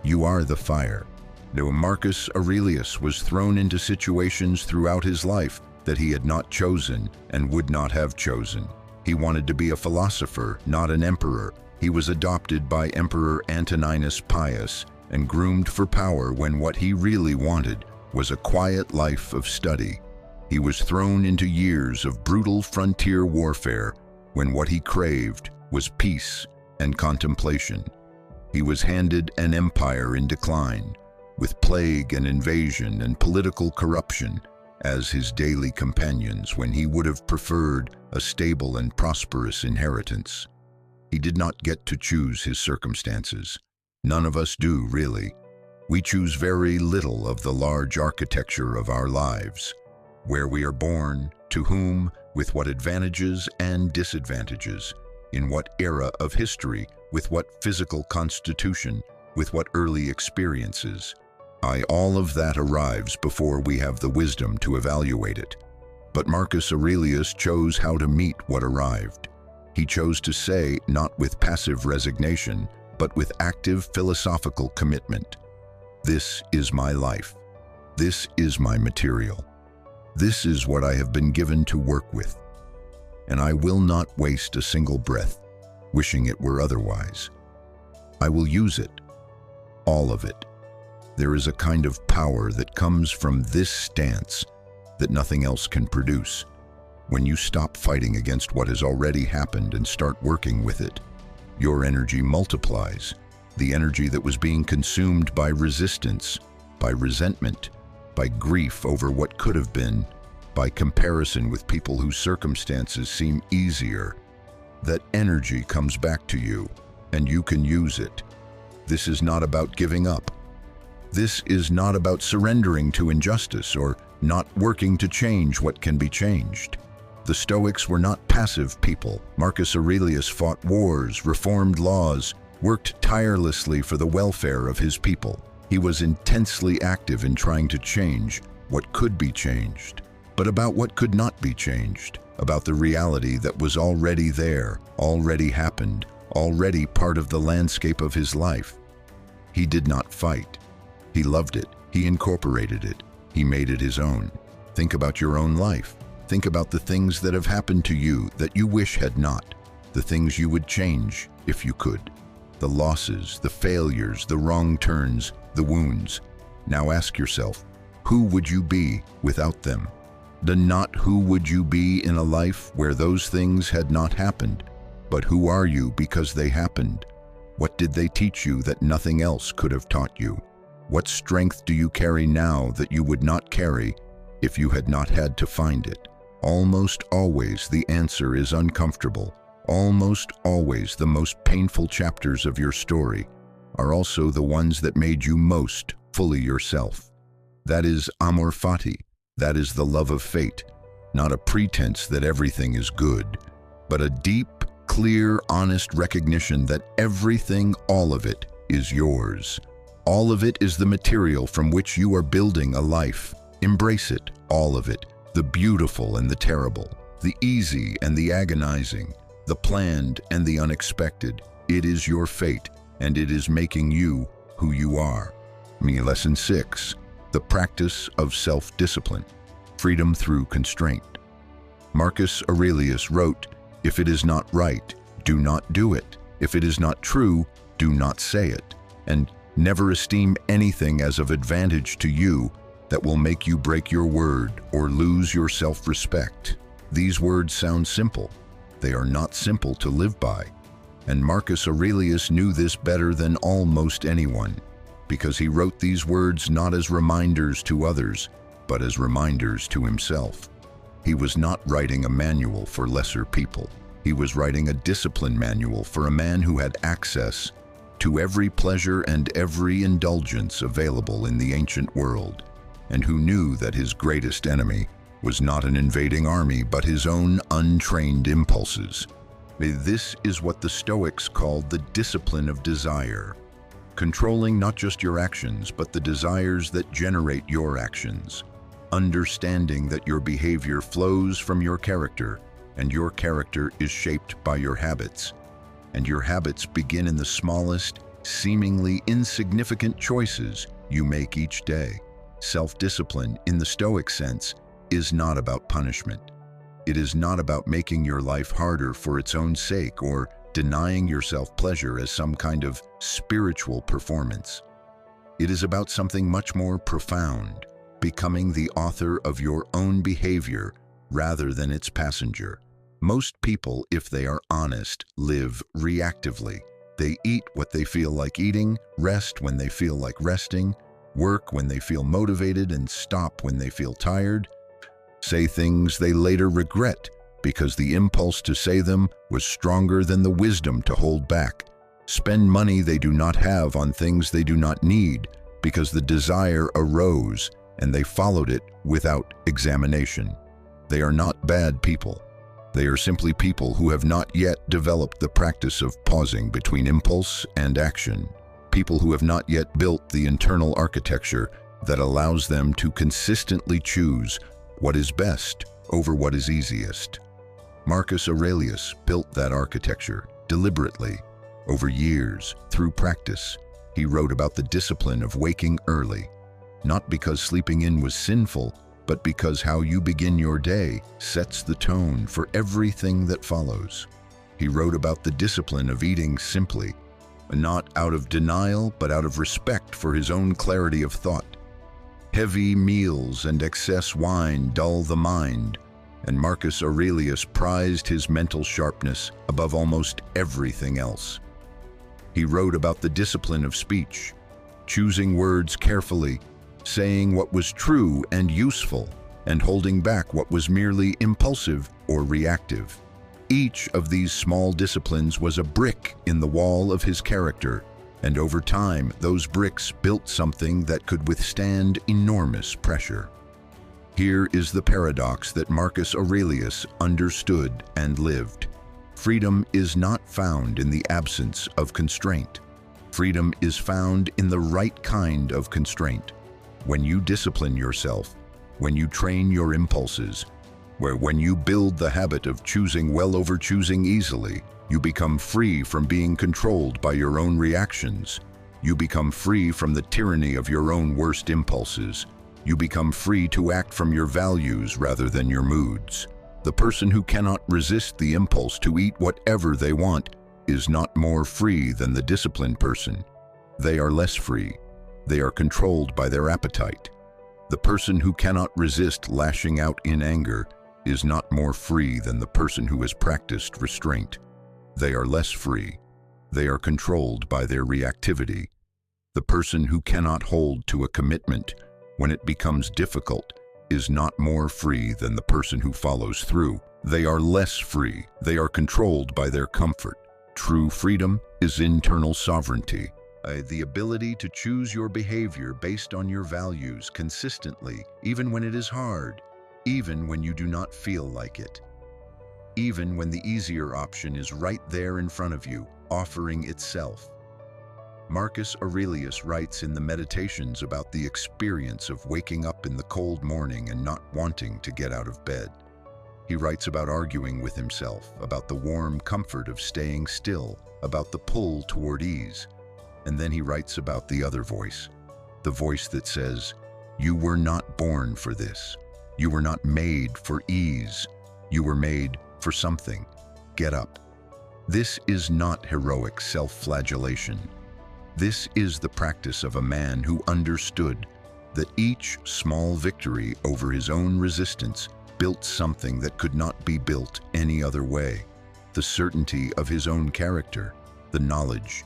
You are the fire. Now, Marcus Aurelius was thrown into situations throughout his life that he had not chosen and would not have chosen. He wanted to be a philosopher, not an emperor. He was adopted by Emperor Antoninus Pius and groomed for power when what he really wanted was a quiet life of study. He was thrown into years of brutal frontier warfare when what he craved was peace and contemplation. He was handed an empire in decline, with plague and invasion and political corruption as his daily companions when he would have preferred a stable and prosperous inheritance. He did not get to choose his circumstances. None of us do, really. We choose very little of the large architecture of our lives, where we are born, to whom, with what advantages and disadvantages, in what era of history, with what physical constitution, with what early experiences. All of that arrives before we have the wisdom to evaluate it. But Marcus Aurelius chose how to meet what arrived. He chose to say, not with passive resignation, but with active philosophical commitment, "This is my life. This is my material. This is what I have been given to work with. And I will not waste a single breath, wishing it were otherwise. I will use it, all of it." There is a kind of power that comes from this stance that nothing else can produce. When you stop fighting against what has already happened and start working with it, your energy multiplies. The energy that was being consumed by resistance, by resentment, by grief over what could have been, by comparison with people whose circumstances seem easier. That energy comes back to you, and you can use it. This is not about giving up. This is not about surrendering to injustice or not working to change what can be changed. The Stoics were not passive people. Marcus Aurelius fought wars, reformed laws, worked tirelessly for the welfare of his people. He was intensely active in trying to change what could be changed, but about what could not be changed, about the reality that was already there, already happened, already part of the landscape of his life. He did not fight. He loved it. He incorporated it. He made it his own. Think about your own life. Think about the things that have happened to you that you wish had not, the things you would change if you could, the losses, the failures, the wrong turns, the wounds. Now ask yourself, who would you be without them? Not who would you be in a life where those things had not happened, but who are you because they happened? What did they teach you that nothing else could have taught you? What strength do you carry now that you would not carry if you had not had to find it? Almost always the answer is uncomfortable. Almost always the most painful chapters of your story are also the ones that made you most fully yourself. That is Amor Fati. That is the love of fate, not a pretense that everything is good, but a deep, clear, honest recognition that everything, all of it, is yours. All of it is the material from which you are building a life. Embrace it, all of it, the beautiful and the terrible, the easy and the agonizing, the planned and the unexpected. It is your fate, and it is making you who you are. Lesson 6. The practice of self-discipline. Freedom through constraint. Marcus Aurelius wrote, "If it is not right, do not do it. If it is not true, do not say it. And never esteem anything as of advantage to you that will make you break your word or lose your self-respect." These words sound simple. They are not simple to live by. And Marcus Aurelius knew this better than almost anyone, because he wrote these words not as reminders to others, but as reminders to himself. He was not writing a manual for lesser people. He was writing a discipline manual for a man who had access to every pleasure and every indulgence available in the ancient world, and who knew that his greatest enemy was not an invading army, but his own untrained impulses. This is what the Stoics called the discipline of desire, controlling not just your actions, but the desires that generate your actions, understanding that your behavior flows from your character, and your character is shaped by your habits, and your habits begin in the smallest, seemingly insignificant choices you make each day. Self-discipline, in the Stoic sense, is not about punishment. It is not about making your life harder for its own sake or denying yourself pleasure as some kind of spiritual performance. It is about something much more profound, becoming the author of your own behavior rather than its passenger. Most people, if they are honest, live reactively. They eat what they feel like eating, rest when they feel like resting, work when they feel motivated, and stop when they feel tired. Say things they later regret because the impulse to say them was stronger than the wisdom to hold back. Spend money they do not have on things they do not need because the desire arose and they followed it without examination. They are not bad people. They are simply people who have not yet developed the practice of pausing between impulse and action. People who have not yet built the internal architecture that allows them to consistently choose what is best over what is easiest. Marcus Aurelius built that architecture deliberately, over years, through practice. He wrote about the discipline of waking early, not because sleeping in was sinful, but because how you begin your day sets the tone for everything that follows. He wrote about the discipline of eating simply, not out of denial, but out of respect for his own clarity of thought. Heavy meals and excess wine dull the mind, and Marcus Aurelius prized his mental sharpness above almost everything else. He wrote about the discipline of speech, choosing words carefully, saying what was true and useful, and holding back what was merely impulsive or reactive. Each of these small disciplines was a brick in the wall of his character, and over time, those bricks built something that could withstand enormous pressure. Here is the paradox that Marcus Aurelius understood and lived. Freedom is not found in the absence of constraint. Freedom is found in the right kind of constraint. When you discipline yourself, when you train your impulses, when you build the habit of choosing well over choosing easily, you become free from being controlled by your own reactions. You become free from the tyranny of your own worst impulses. You become free to act from your values rather than your moods. The person who cannot resist the impulse to eat whatever they want is not more free than the disciplined person. They are less free. They are controlled by their appetite. The person who cannot resist lashing out in anger is not more free than the person who has practiced restraint. They are less free. They are controlled by their reactivity. The person who cannot hold to a commitment when it becomes difficult is not more free than the person who follows through. They are less free. They are controlled by their comfort. True freedom is internal sovereignty, the ability to choose your behavior based on your values consistently, even when it is hard, even when you do not feel like it, even when the easier option is right there in front of you, offering itself. Marcus Aurelius writes in the Meditations about the experience of waking up in the cold morning and not wanting to get out of bed. He writes about arguing with himself, about the warm comfort of staying still, about the pull toward ease. And then he writes about the other voice, the voice that says, "You were not born for this. You were not made for ease. You were made for something. Get up." This is not heroic self-flagellation. This is the practice of a man who understood that each small victory over his own resistance built something that could not be built any other way. The certainty of his own character, the knowledge,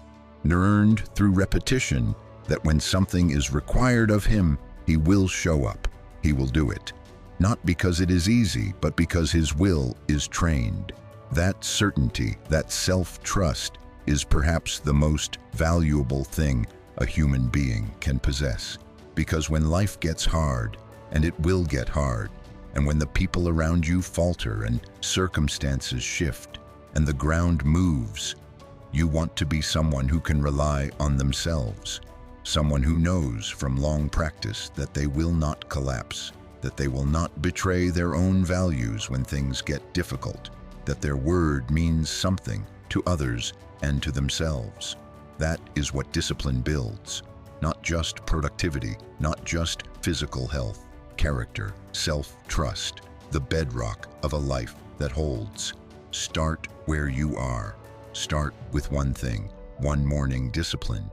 earned through repetition, that when something is required of him, he will show up, he will do it. Not because it is easy, but because his will is trained. That certainty, that self-trust, is perhaps the most valuable thing a human being can possess. Because when life gets hard, and it will get hard, and when the people around you falter and circumstances shift and the ground moves, you want to be someone who can rely on themselves, someone who knows from long practice that they will not collapse, that they will not betray their own values when things get difficult, that their word means something to others and to themselves. That is what discipline builds, not just productivity, not just physical health, character, self-trust, the bedrock of a life that holds. Start where you are. Start with one thing, one morning discipline.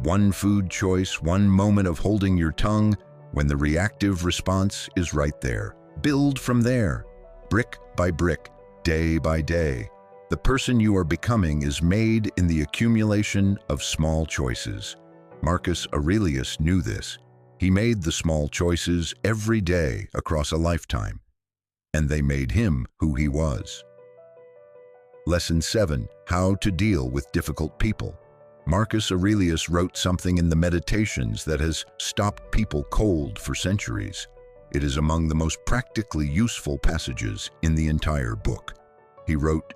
One food choice, one moment of holding your tongue when the reactive response is right there. Build from there, brick by brick, day by day. The person you are becoming is made in the accumulation of small choices. Marcus Aurelius knew this. He made the small choices every day across a lifetime, and they made him who he was. Lesson 7. How to deal with difficult people. Marcus Aurelius wrote something in the Meditations that has stopped people cold for centuries. It is among the most practically useful passages in the entire book. He wrote,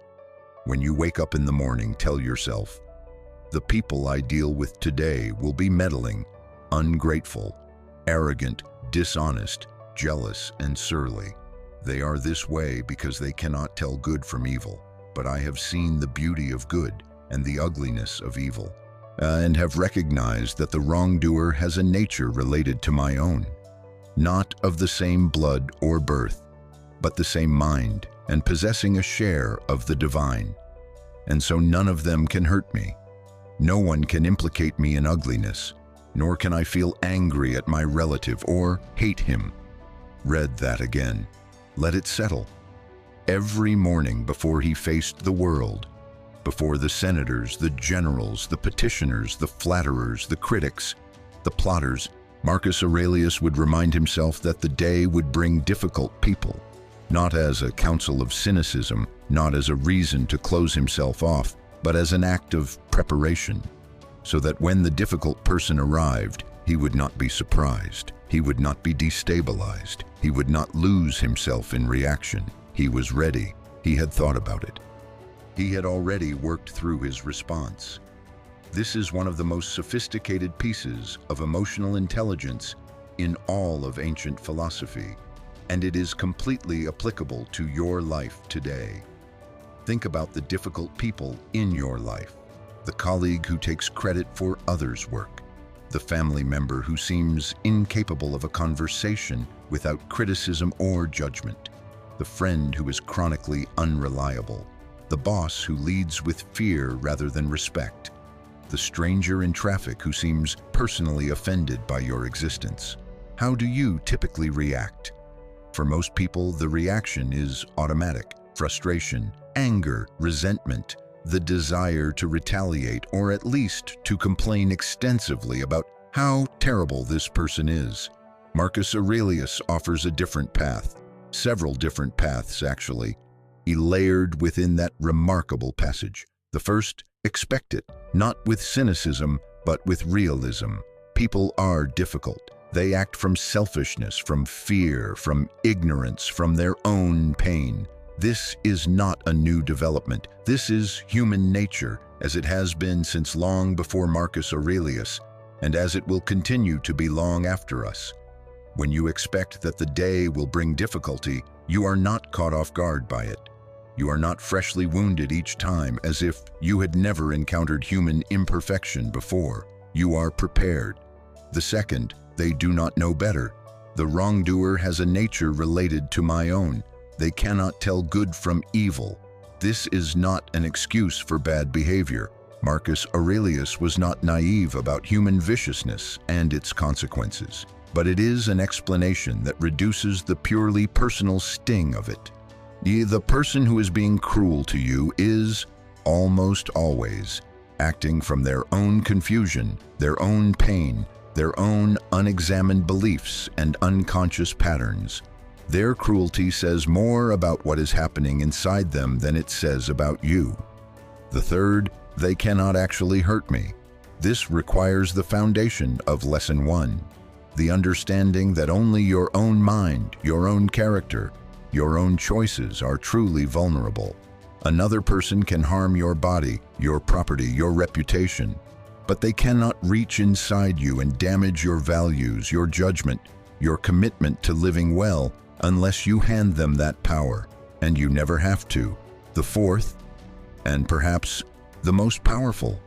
"When you wake up in the morning, tell yourself, 'The people I deal with today will be meddling, ungrateful, arrogant, dishonest, jealous, and surly. They are this way because they cannot tell good from evil. But I have seen the beauty of good and the ugliness of evil, and have recognized that the wrongdoer has a nature related to my own, not of the same blood or birth, but the same mind, and possessing a share of the divine. And so none of them can hurt me. No one can implicate me in ugliness, nor can I feel angry at my relative or hate him." Read that again. Let it settle. Every morning before he faced the world, before the senators, the generals, the petitioners, the flatterers, the critics, the plotters, Marcus Aurelius would remind himself that the day would bring difficult people, not as a counsel of cynicism, not as a reason to close himself off, but as an act of preparation, so that when the difficult person arrived, he would not be surprised, he would not be destabilized, he would not lose himself in reaction. He was ready. He had thought about it. He had already worked through his response. This is one of the most sophisticated pieces of emotional intelligence in all of ancient philosophy, and it is completely applicable to your life today. Think about the difficult people in your life, the colleague who takes credit for others' work, the family member who seems incapable of a conversation without criticism or judgment, the friend who is chronically unreliable, the boss who leads with fear rather than respect, the stranger in traffic who seems personally offended by your existence. How do you typically react? For most people, the reaction is automatic: frustration, anger, resentment, the desire to retaliate or at least to complain extensively about how terrible this person is. Marcus Aurelius offers a different path, several different paths actually, layered within that remarkable passage. The first, expect it, not with cynicism, but with realism. People are difficult. They act from selfishness, from fear, from ignorance, from their own pain. This is not a new development. This is human nature, as it has been since long before Marcus Aurelius, and as it will continue to be long after us. When you expect that the day will bring difficulty, you are not caught off guard by it. You are not freshly wounded each time as if you had never encountered human imperfection before. You are prepared. The second, they do not know better. The wrongdoer has a nature related to my own. They cannot tell good from evil. This is not an excuse for bad behavior. Marcus Aurelius was not naive about human viciousness and its consequences, but it is an explanation that reduces the purely personal sting of it. The person who is being cruel to you is, almost always, acting from their own confusion, their own pain, their own unexamined beliefs and unconscious patterns. Their cruelty says more about what is happening inside them than it says about you. The third, they cannot actually hurt me. This requires the foundation of Lesson 1, the understanding that only your own mind, your own character, your own choices are truly vulnerable. Another person can harm your body, your property, your reputation, but they cannot reach inside you and damage your values, your judgment, your commitment to living well, unless you hand them that power, and you never have to. The fourth, and perhaps the most powerful,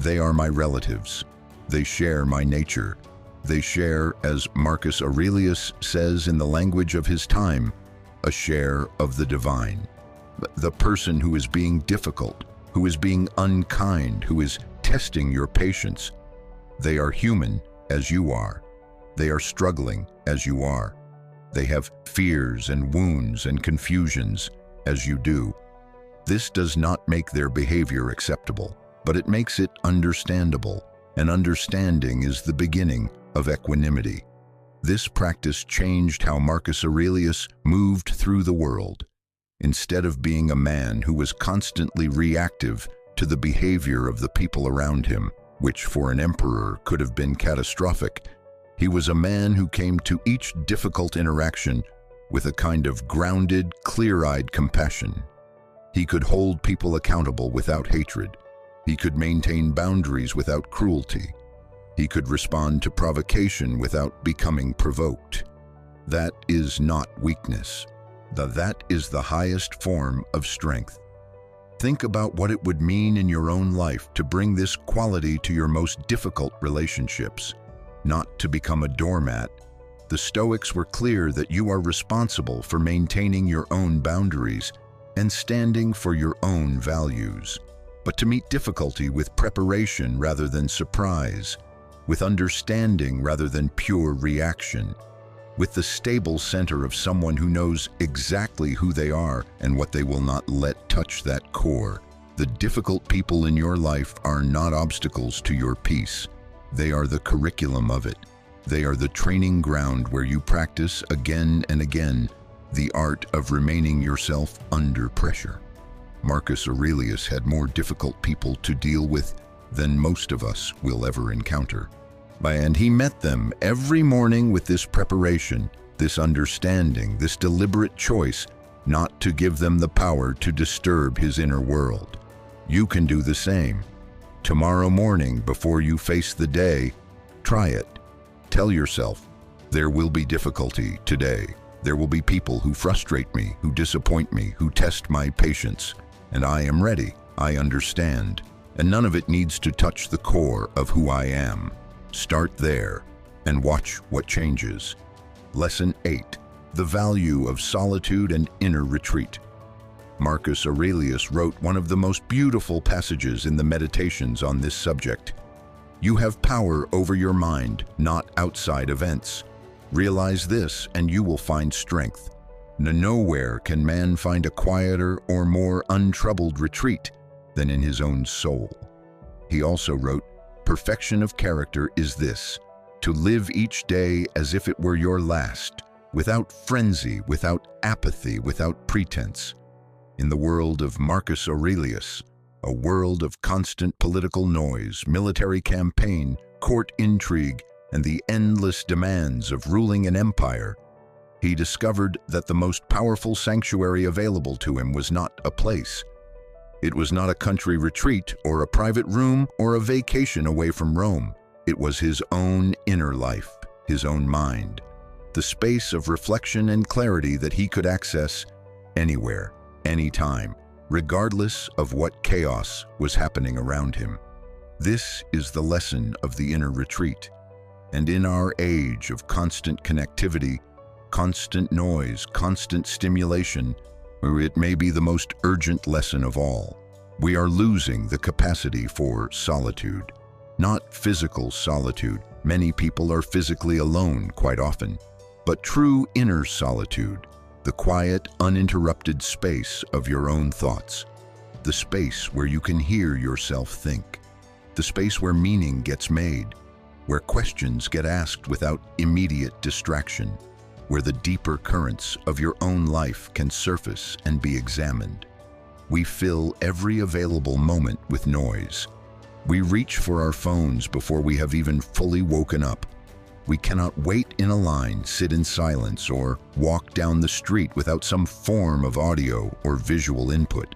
they are my relatives. They share my nature. They share, as Marcus Aurelius says in the language of his time, a share of the divine. The person who is being difficult, who is being unkind, who is testing your patience, they are human as you are. They are struggling as you are. They have fears and wounds and confusions as you do. This does not make their behavior acceptable, but it makes it understandable, and understanding is the beginning of equanimity. This practice changed how Marcus Aurelius moved through the world. Instead of being a man who was constantly reactive to the behavior of the people around him, which for an emperor could have been catastrophic, he was a man who came to each difficult interaction with a kind of grounded, clear-eyed compassion. He could hold people accountable without hatred. He could maintain boundaries without cruelty. He could respond to provocation without becoming provoked. That is not weakness. That is the highest form of strength. Think about what it would mean in your own life to bring this quality to your most difficult relationships, not to become a doormat. The Stoics were clear that you are responsible for maintaining your own boundaries and standing for your own values, but to meet difficulty with preparation rather than surprise, with understanding rather than pure reaction, with the stable center of someone who knows exactly who they are and what they will not let touch that core. The difficult people in your life are not obstacles to your peace. They are the curriculum of it. They are the training ground where you practice again and again the art of remaining yourself under pressure. Marcus Aurelius had more difficult people to deal with than most of us will ever encounter. And he met them every morning with this preparation, this understanding, this deliberate choice not to give them the power to disturb his inner world. You can do the same. Tomorrow morning, before you face the day, try it. Tell yourself, there will be difficulty today. There will be people who frustrate me, who disappoint me, who test my patience. And I am ready, I understand. And none of it needs to touch the core of who I am. Start there and watch what changes. Lesson 8. The value of solitude and inner retreat. Marcus Aurelius wrote one of the most beautiful passages in the Meditations on this subject. You have power over your mind, not outside events. Realize this, and you will find strength. Nowhere can man find a quieter or more untroubled retreat than in his own soul. He also wrote, "Perfection of character is this, to live each day as if it were your last, without frenzy, without apathy, without pretense." In the world of Marcus Aurelius, a world of constant political noise, military campaign, court intrigue, and the endless demands of ruling an empire, he discovered that the most powerful sanctuary available to him was not a place. It was not a country retreat or a private room or a vacation away from Rome. It was his own inner life, his own mind, the space of reflection and clarity that he could access anywhere, anytime, regardless of what chaos was happening around him. This is the lesson of the inner retreat. And in our age of constant connectivity, constant noise, constant stimulation, where it may be the most urgent lesson of all, we are losing the capacity for solitude. Not physical solitude. Many people are physically alone quite often, but true inner solitude, the quiet, uninterrupted space of your own thoughts, the space where you can hear yourself think, the space where meaning gets made, where questions get asked without immediate distraction, where the deeper currents of your own life can surface and be examined. We fill every available moment with noise. We reach for our phones before we have even fully woken up. We cannot wait in a line, sit in silence, or walk down the street without some form of audio or visual input.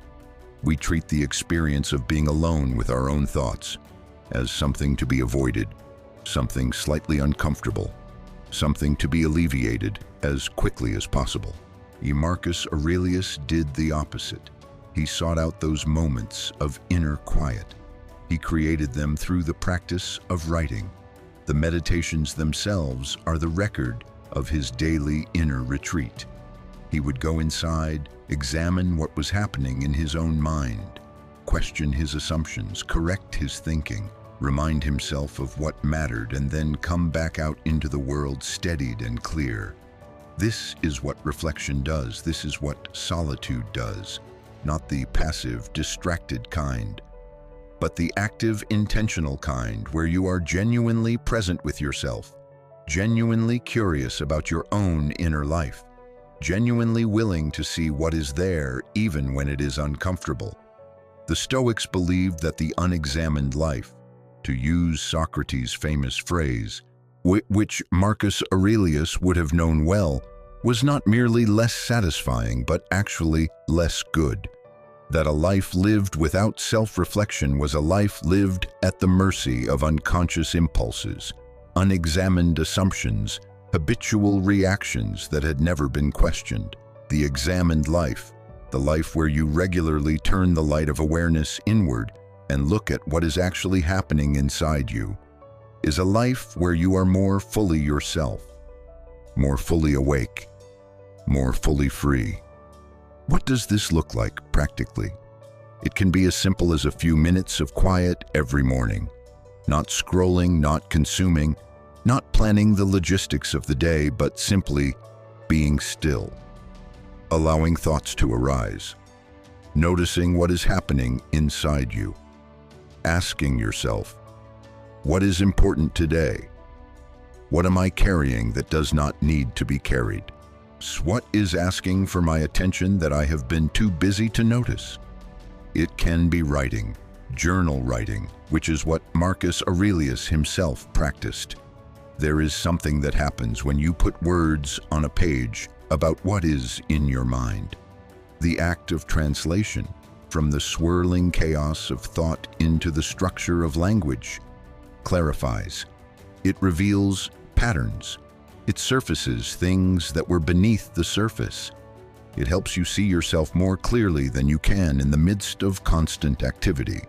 We treat the experience of being alone with our own thoughts as something to be avoided, something slightly uncomfortable, something to be alleviated as quickly as possible. Marcus Aurelius did the opposite. He sought out those moments of inner quiet. He created them through the practice of writing. The meditations themselves are the record of his daily inner retreat. He would go inside, examine what was happening in his own mind, question his assumptions, correct his thinking, remind himself of what mattered, and then come back out into the world steadied and clear. This is what reflection does. This is what solitude does. Not the passive, distracted kind, but the active, intentional kind where you are genuinely present with yourself, genuinely curious about your own inner life, genuinely willing to see what is there even when it is uncomfortable. The Stoics believed that the unexamined life, to use Socrates' famous phrase, which Marcus Aurelius would have known well, was not merely less satisfying but actually less good. That a life lived without self-reflection was a life lived at the mercy of unconscious impulses, unexamined assumptions, habitual reactions that had never been questioned. The examined life, the life where you regularly turn the light of awareness inward and look at what is actually happening inside you, is a life where you are more fully yourself, more fully awake, more fully free. What does this look like practically? It can be as simple as a few minutes of quiet every morning. Not scrolling, not consuming, not planning the logistics of the day, but simply being still. Allowing thoughts to arise. Noticing what is happening inside you. Asking yourself, what is important today? What am I carrying that does not need to be carried? What is asking for my attention that I have been too busy to notice? It can be writing, journal writing, which is what Marcus Aurelius himself practiced. There is something that happens when you put words on a page about what is in your mind. The act of translation, from the swirling chaos of thought into the structure of language, clarifies. It reveals patterns. It surfaces things that were beneath the surface. It helps you see yourself more clearly than you can in the midst of constant activity.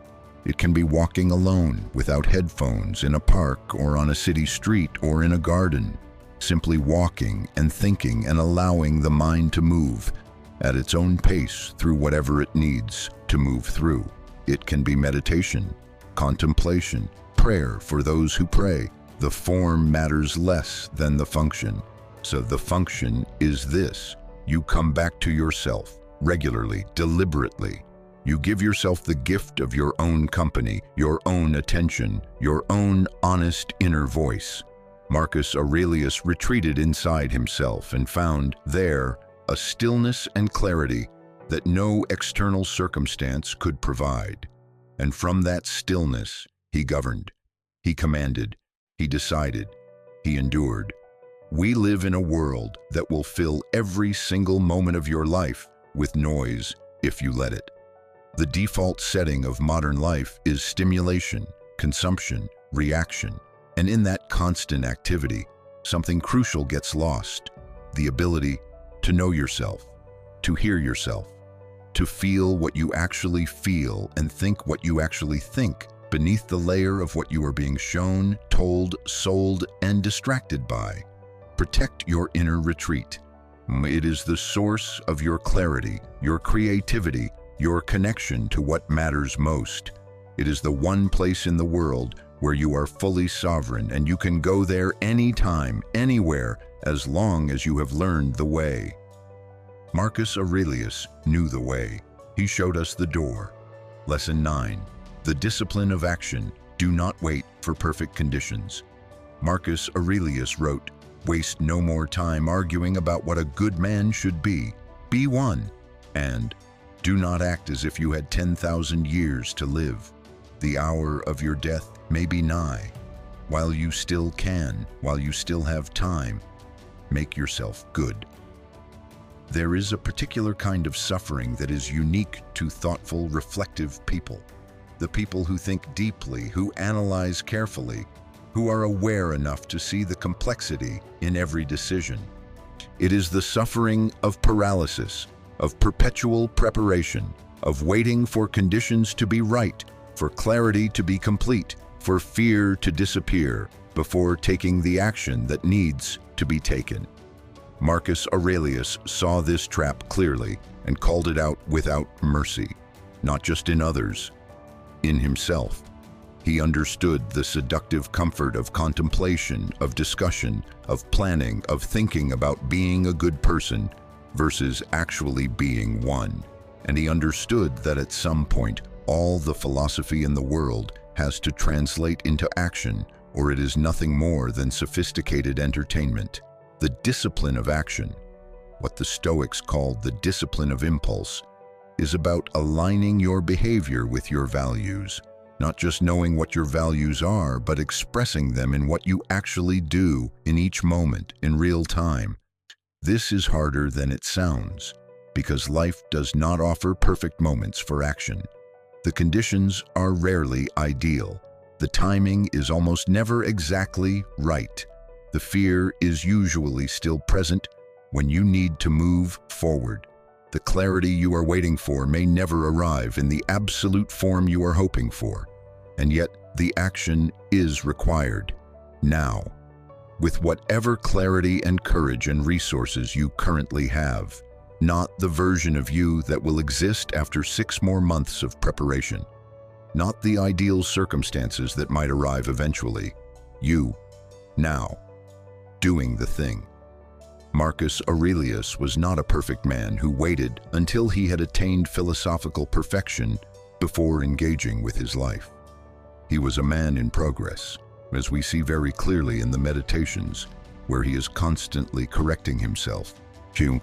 It can be walking alone, without headphones, in a park or on a city street or in a garden. Simply walking and thinking and allowing the mind to move at its own pace through whatever it needs to move through. It can be meditation, contemplation, prayer for those who pray. The form matters less than the function. So the function is this: you come back to yourself regularly, deliberately. You give yourself the gift of your own company, your own attention, your own honest inner voice. Marcus Aurelius retreated inside himself and found there a stillness and clarity that no external circumstance could provide. And from that stillness, he governed, he commanded, he decided, he endured. We live in a world that will fill every single moment of your life with noise if you let it. The default setting of modern life is stimulation, consumption, reaction. And in that constant activity, something crucial gets lost: the ability to know yourself, to hear yourself, to feel what you actually feel and think what you actually think beneath the layer of what you are being shown, told, sold, and distracted by. Protect your inner retreat. It is the source of your clarity, your creativity, your connection to what matters most. It is the one place in the world where you are fully sovereign, and you can go there anytime, anywhere, as long as you have learned the way. Marcus Aurelius knew the way. He showed us the door. Lesson 9. The discipline of action. Do not wait for perfect conditions. Marcus Aurelius wrote, "Waste no more time arguing about what a good man should be. Be one." And, "Do not act as if you had 10,000 years to live. The hour of your death may be nigh. While you still can, while you still have time, make yourself good." There is a particular kind of suffering that is unique to thoughtful, reflective people. The people who think deeply, who analyze carefully, who are aware enough to see the complexity in every decision. It is the suffering of paralysis, of perpetual preparation, of waiting for conditions to be right, for clarity to be complete, for fear to disappear before taking the action that needs to be taken. Marcus Aurelius saw this trap clearly and called it out without mercy, not just in others, in himself. He understood the seductive comfort of contemplation, of discussion, of planning, of thinking about being a good person versus actually being one. And he understood that at some point, all the philosophy in the world has to translate into action, or it is nothing more than sophisticated entertainment. The discipline of action, what the Stoics called the discipline of impulse, is about aligning your behavior with your values, not just knowing what your values are, but expressing them in what you actually do in each moment, in real time. This is harder than it sounds, because life does not offer perfect moments for action. The conditions are rarely ideal. The timing is almost never exactly right. The fear is usually still present when you need to move forward. The clarity you are waiting for may never arrive in the absolute form you are hoping for, and yet the action is required now, with whatever clarity and courage and resources you currently have, not the version of you that will exist after 6 more months of preparation, not the ideal circumstances that might arrive eventually. You, now, doing the thing. Marcus Aurelius was not a perfect man who waited until he had attained philosophical perfection before engaging with his life. He was a man in progress, as we see very clearly in the Meditations, where he is constantly correcting himself,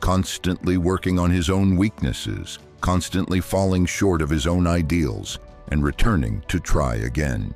constantly working on his own weaknesses, constantly falling short of his own ideals, and returning to try again.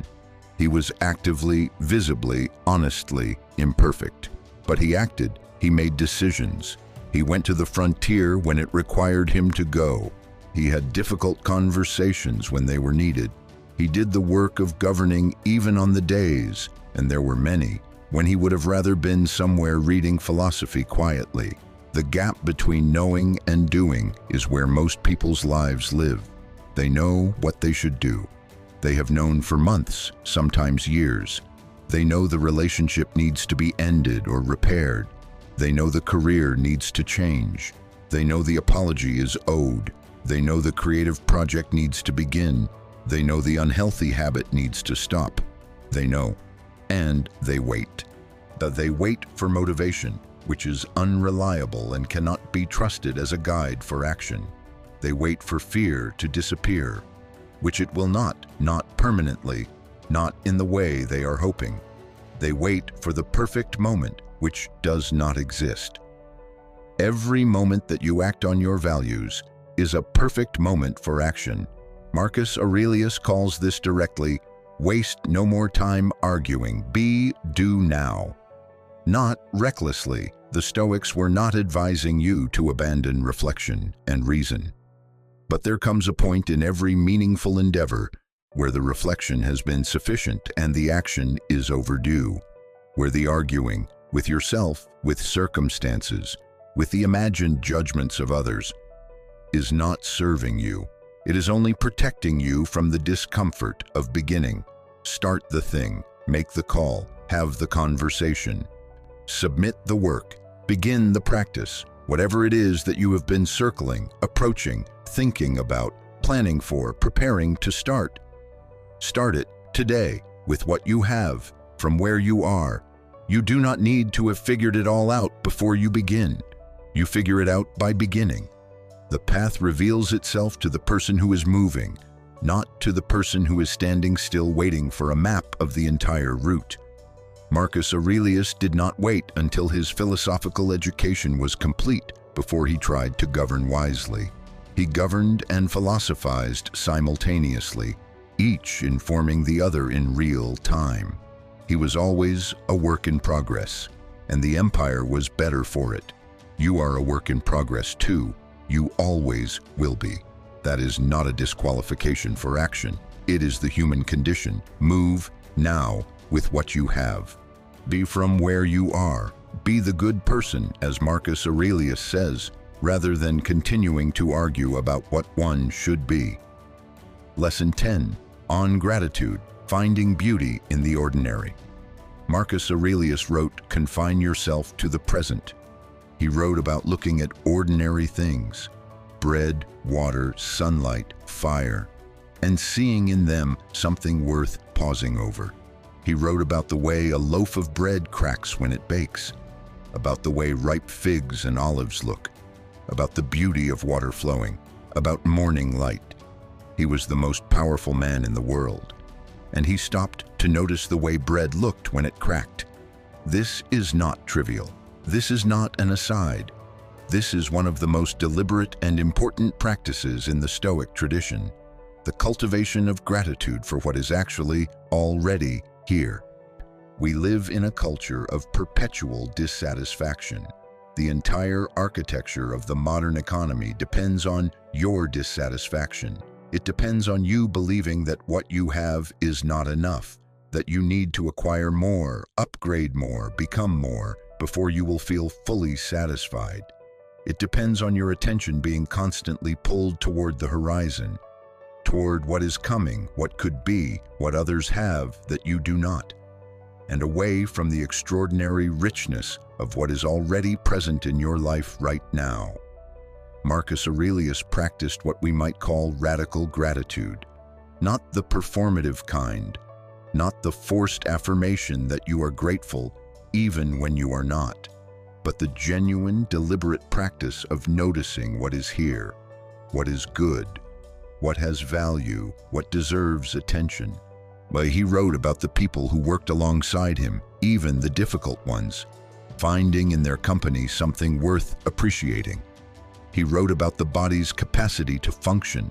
He was actively, visibly, honestly imperfect, but he acted. He made decisions. He went to the frontier when it required him to go. He had difficult conversations when they were needed. He did the work of governing even on the days, and there were many, when he would have rather been somewhere reading philosophy quietly. The gap between knowing and doing is where most people's lives live. They know what they should do. They have known for months, sometimes years. They know the relationship needs to be ended or repaired. They know the career needs to change. They know the apology is owed. They know the creative project needs to begin. They know the unhealthy habit needs to stop. They know, and they wait. They wait for motivation. which is unreliable and cannot be trusted as a guide for action. They wait for fear to disappear, which it will not permanently, not in the way they are hoping. They wait for the perfect moment, which does not exist. Every moment that you act on your values is a perfect moment for action. Marcus Aurelius calls this directly, waste no more time arguing, do now. Not recklessly. The Stoics were not advising you to abandon reflection and reason. But there comes a point in every meaningful endeavor where the reflection has been sufficient and the action is overdue, where the arguing with yourself, with circumstances, with the imagined judgments of others, is not serving you. It is only protecting you from the discomfort of beginning. Start the thing, make the call, have the conversation. Submit the work, begin the practice, whatever it is that you have been circling, approaching, thinking about, planning for, preparing to start. Start it today with what you have, from where you are. You do not need to have figured it all out before you begin. You figure it out by beginning. The path reveals itself to the person who is moving, not to the person who is standing still waiting for a map of the entire route. Marcus Aurelius did not wait until his philosophical education was complete before he tried to govern wisely. He governed and philosophized simultaneously, each informing the other in real time. He was always a work in progress, and the empire was better for it. You are a work in progress too. You always will be. That is not a disqualification for action. It is the human condition. Move now with what you have. Be from where you are. Be the good person, as Marcus Aurelius says, rather than continuing to argue about what one should be. Lesson 10. On Gratitude, Finding Beauty in the Ordinary. Marcus Aurelius wrote, "Confine yourself to the present." He wrote about looking at ordinary things, bread, water, sunlight, fire, and seeing in them something worth pausing over. He wrote about the way a loaf of bread cracks when it bakes, about the way ripe figs and olives look, about the beauty of water flowing, about morning light. He was the most powerful man in the world, and he stopped to notice the way bread looked when it cracked. This is not trivial. This is not an aside. This is one of the most deliberate and important practices in the Stoic tradition, the cultivation of gratitude for what is actually already here. We live in a culture of perpetual dissatisfaction. The entire architecture of the modern economy depends on your dissatisfaction. It depends on you believing that what you have is not enough, that you need to acquire more, upgrade more, become more, before you will feel fully satisfied. It depends on your attention being constantly pulled toward the horizon, toward what is coming, what could be, what others have that you do not, and away from the extraordinary richness of what is already present in your life right now. Marcus Aurelius practiced what we might call radical gratitude, not the performative kind, not the forced affirmation that you are grateful even when you are not, but the genuine, deliberate practice of noticing what is here, what is good, what has value, what deserves attention. But he wrote about the people who worked alongside him, even the difficult ones, finding in their company something worth appreciating. He wrote about the body's capacity to function,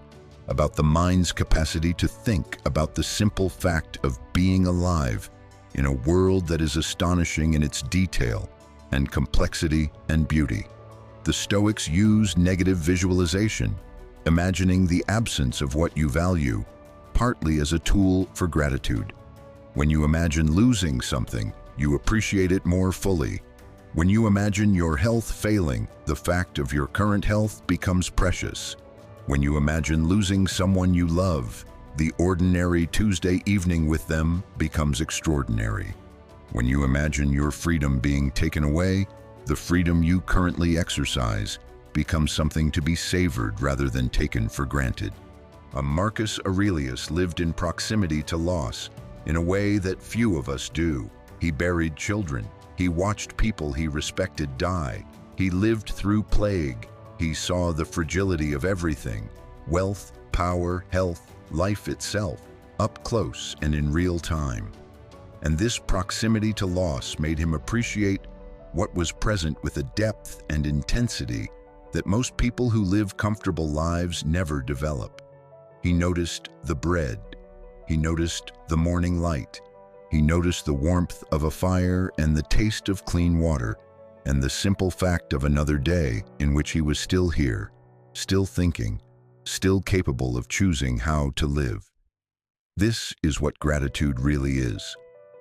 about the mind's capacity to think, about the simple fact of being alive in a world that is astonishing in its detail and complexity and beauty. The Stoics use negative visualization, imagining the absence of what you value, partly as a tool for gratitude. When you imagine losing something, you appreciate it more fully. When you imagine your health failing, the fact of your current health becomes precious. When you imagine losing someone you love, the ordinary Tuesday evening with them becomes extraordinary. When you imagine your freedom being taken away, the freedom you currently exercise becomes something to be savored rather than taken for granted. Marcus Aurelius lived in proximity to loss in a way that few of us do. He buried children. He watched people he respected die. He lived through plague. He saw the fragility of everything: wealth, power, health, life itself, up close and in real time. And this proximity to loss made him appreciate what was present with a depth and intensity that most people who live comfortable lives never develop. He noticed the bread. He noticed the morning light. He noticed the warmth of a fire and the taste of clean water, and the simple fact of another day in which he was still here, still thinking, still capable of choosing how to live. This is what gratitude really is.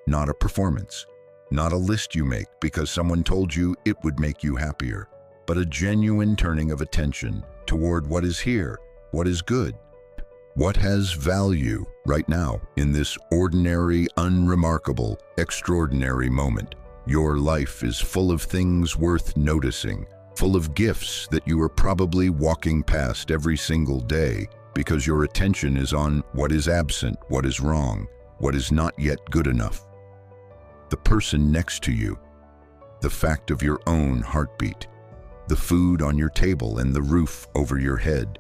Not a performance, not a list you make because someone told you it would make you happier, but a genuine turning of attention toward what is here, what is good, what has value right now in this ordinary, unremarkable, extraordinary moment. Your life is full of things worth noticing, full of gifts that you are probably walking past every single day because your attention is on what is absent, what is wrong, what is not yet good enough. The person next to you, the fact of your own heartbeat, the food on your table and the roof over your head,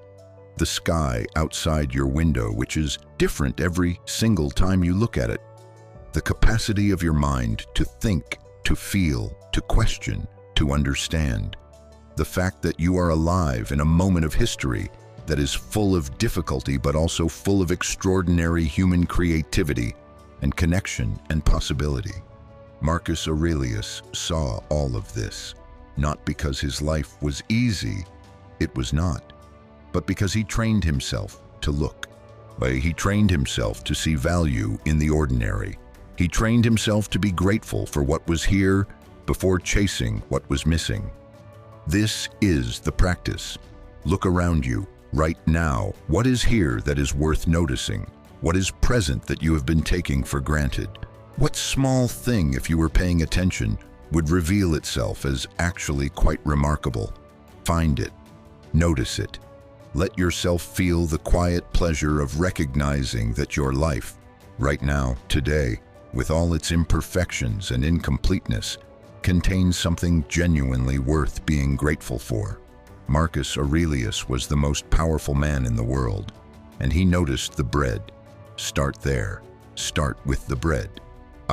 the sky outside your window, which is different every single time you look at it, the capacity of your mind to think, to feel, to question, to understand, the fact that you are alive in a moment of history that is full of difficulty but also full of extraordinary human creativity and connection and possibility. Marcus Aurelius saw all of this, not because his life was easy, it was not, but because he trained himself to look. He trained himself to see value in the ordinary. He trained himself to be grateful for what was here before chasing what was missing. This is the practice. Look around you, right now. What is here that is worth noticing? What is present that you have been taking for granted? What small thing, if you were paying attention, would reveal itself as actually quite remarkable? Find it. Notice it. Let yourself feel the quiet pleasure of recognizing that your life, right now, today, with all its imperfections and incompleteness, contains something genuinely worth being grateful for. Marcus Aurelius was the most powerful man in the world, and he noticed the bread. Start there. Start with the bread.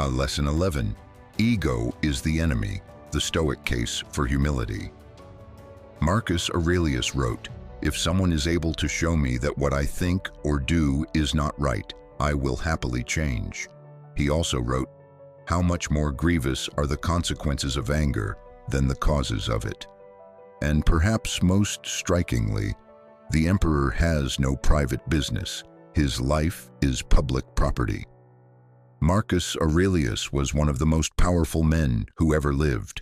Lesson 11. Ego is the enemy, the Stoic case for humility. Marcus Aurelius wrote, "If someone is able to show me that what I think or do is not right, I will happily change." He also wrote, "How much more grievous are the consequences of anger than the causes of it." And perhaps most strikingly, the emperor has no private business. His life is public property. Marcus Aurelius was one of the most powerful men who ever lived.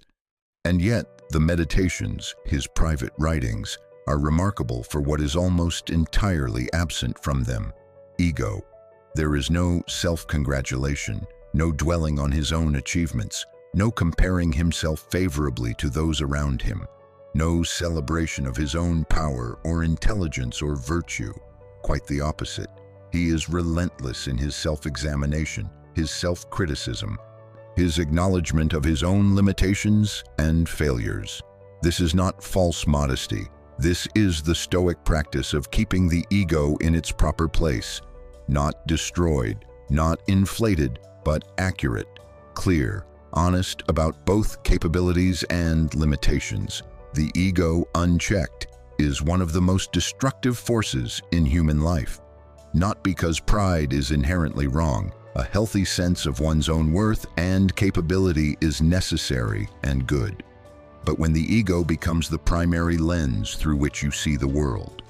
And yet, the Meditations, his private writings, are remarkable for what is almost entirely absent from them: ego. There is no self-congratulation, no dwelling on his own achievements, no comparing himself favorably to those around him, no celebration of his own power or intelligence or virtue. Quite the opposite. He is relentless in his self-examination, his self-criticism, his acknowledgement of his own limitations and failures. This is not false modesty. This is the Stoic practice of keeping the ego in its proper place, not destroyed, not inflated, but accurate, clear, honest about both capabilities and limitations. The ego, unchecked, is one of the most destructive forces in human life. Not because pride is inherently wrong. A healthy sense of one's own worth and capability is necessary and good. But when the ego becomes the primary lens through which you see the world,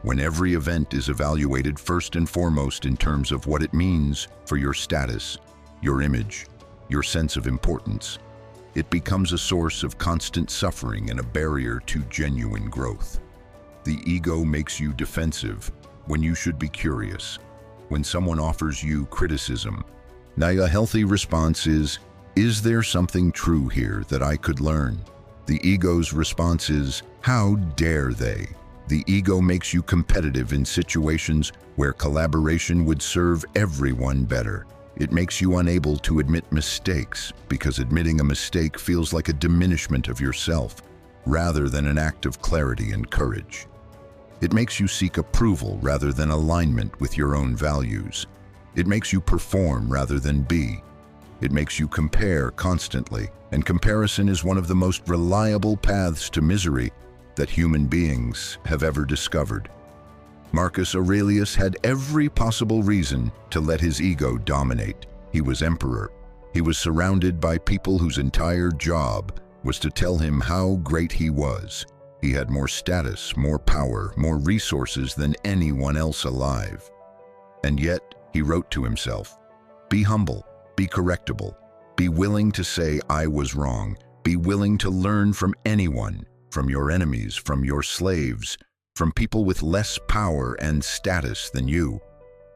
when every event is evaluated first and foremost in terms of what it means for your status, your image, your sense of importance, it becomes a source of constant suffering and a barrier to genuine growth. The ego makes you defensive when you should be curious. When someone offers you criticism, now a healthy response is there something true here that I could learn? The ego's response is, how dare they? The ego makes you competitive in situations where collaboration would serve everyone better. It makes you unable to admit mistakes because admitting a mistake feels like a diminishment of yourself rather than an act of clarity and courage. It makes you seek approval rather than alignment with your own values. It makes you perform rather than be. It makes you compare constantly, and comparison is one of the most reliable paths to misery that human beings have ever discovered. Marcus Aurelius had every possible reason to let his ego dominate. He was emperor. He was surrounded by people whose entire job was to tell him how great he was. He had more status, more power, more resources than anyone else alive. And yet, he wrote to himself, "Be humble, be correctable, be willing to say I was wrong, be willing to learn from anyone, from your enemies, from your slaves, from people with less power and status than you."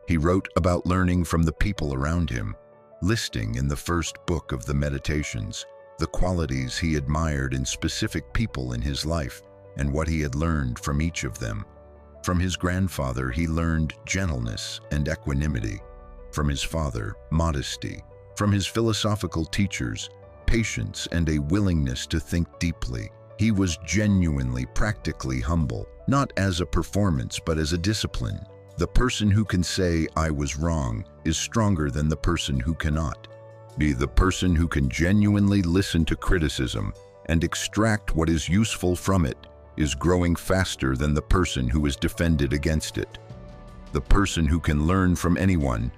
He wrote about learning from the people around him, listing in the first book of the Meditations the qualities he admired in specific people in his life and what he had learned from each of them. From his grandfather, he learned gentleness and equanimity. From his father, modesty. From his philosophical teachers, patience and a willingness to think deeply. He was genuinely, practically humble, not as a performance, but as a discipline. The person who can say, "I was wrong," is stronger than the person who cannot. The person who can genuinely listen to criticism and extract what is useful from it is growing faster than the person who is defended against it. The person who can learn from anyone,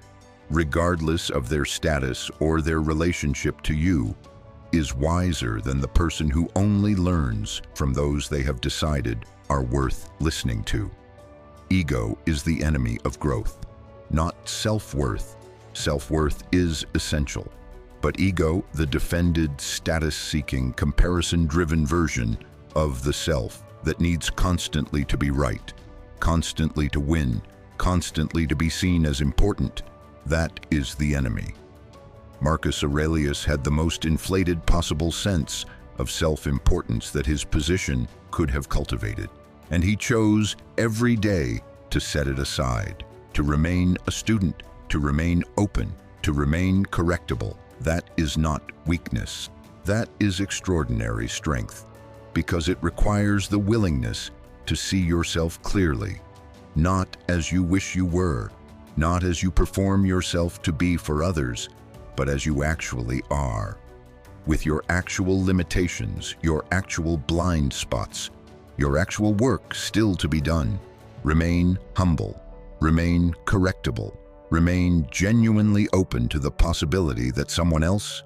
regardless of their status or their relationship to you, is wiser than the person who only learns from those they have decided are worth listening to. Ego is the enemy of growth, not self-worth. Self-worth is essential, but ego, the defended, status-seeking, comparison-driven version of the self that needs constantly to be right, constantly to win, constantly to be seen as important, that is the enemy. Marcus Aurelius had the most inflated possible sense of self-importance that his position could have cultivated, and he chose every day to set it aside, to remain a student, to remain open, to remain correctable. That is not weakness. That is extraordinary strength, because it requires the willingness to see yourself clearly, not as you wish you were, not as you perform yourself to be for others, but as you actually are, with your actual limitations, your actual blind spots, your actual work still to be done. Remain humble, remain correctable, remain genuinely open to the possibility that someone else,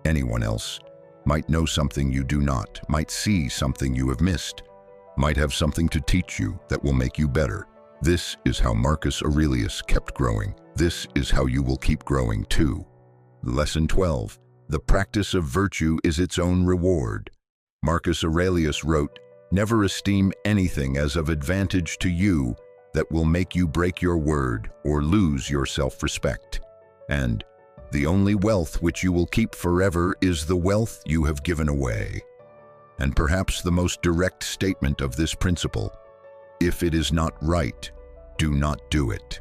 anyone else, might know something you do not, might see something you have missed, might have something to teach you that will make you better. This is how Marcus Aurelius kept growing. This is how you will keep growing too. Lesson 12. The practice of virtue is its own reward. Marcus Aurelius wrote, "Never esteem anything as of advantage to you that will make you break your word or lose your self-respect. And the only wealth which you will keep forever is the wealth you have given away." And perhaps the most direct statement of this principle, if it is not right, do not do it.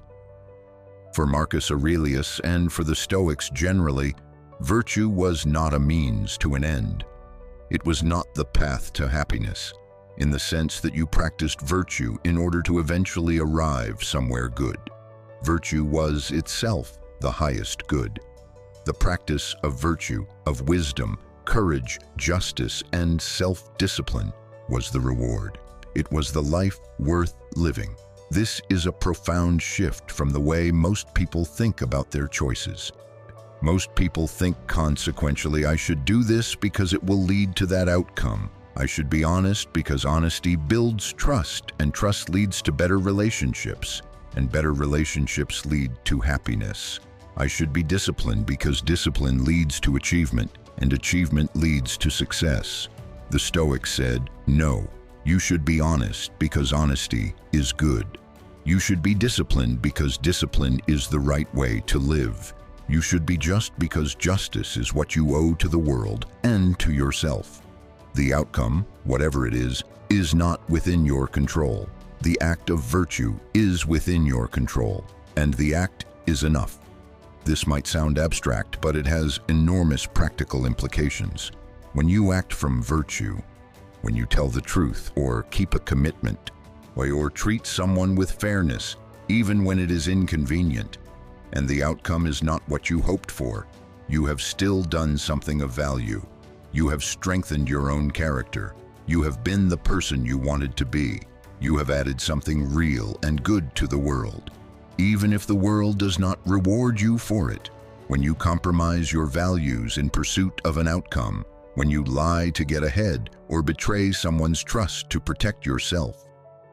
For Marcus Aurelius and for the Stoics generally, virtue was not a means to an end. It was not the path to happiness, in the sense that you practiced virtue in order to eventually arrive somewhere good. Virtue was itself the highest good. The practice of virtue, of wisdom, courage, justice, and self-discipline was the reward. It was the life worth living. This is a profound shift from the way most people think about their choices. Most people think consequentially, I should do this because it will lead to that outcome. I should be honest because honesty builds trust, and trust leads to better relationships, and better relationships lead to happiness. I should be disciplined because discipline leads to achievement, and achievement leads to success. The Stoics said, no, you should be honest because honesty is good. You should be disciplined because discipline is the right way to live. You should be just because justice is what you owe to the world and to yourself. The outcome, whatever it is not within your control. The act of virtue is within your control, and the act is enough. This might sound abstract, but it has enormous practical implications. When you act from virtue, when you tell the truth or keep a commitment, or treat someone with fairness, even when it is inconvenient, and the outcome is not what you hoped for, you have still done something of value. You have strengthened your own character. You have been the person you wanted to be. You have added something real and good to the world, even if the world does not reward you for it. When you compromise your values in pursuit of an outcome, when you lie to get ahead or betray someone's trust to protect yourself,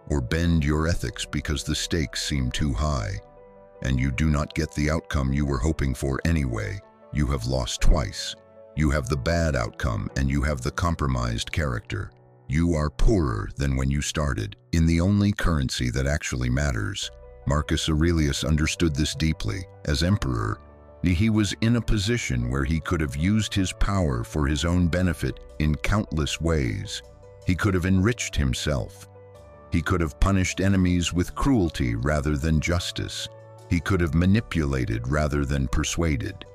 or bend your ethics because the stakes seem too high, and you do not get the outcome you were hoping for anyway, you have lost twice. You have the bad outcome and you have the compromised character. You are poorer than when you started, in the only currency that actually matters. Marcus Aurelius understood this deeply. As emperor, he was in a position where he could have used his power for his own benefit in countless ways. He could have enriched himself. He could have punished enemies with cruelty rather than justice. He could have manipulated rather than persuaded.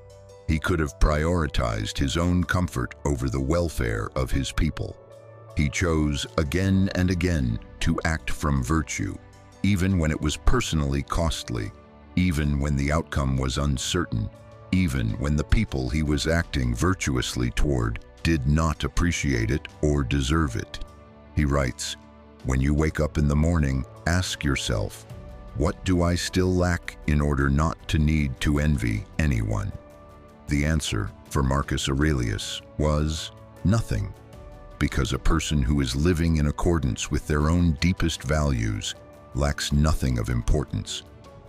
He could have prioritized his own comfort over the welfare of his people. He chose again and again to act from virtue, even when it was personally costly, even when the outcome was uncertain, even when the people he was acting virtuously toward did not appreciate it or deserve it. He writes, "When you wake up in the morning, ask yourself, what do I still lack in order not to need to envy anyone?" The answer for Marcus Aurelius was nothing, because a person who is living in accordance with their own deepest values lacks nothing of importance,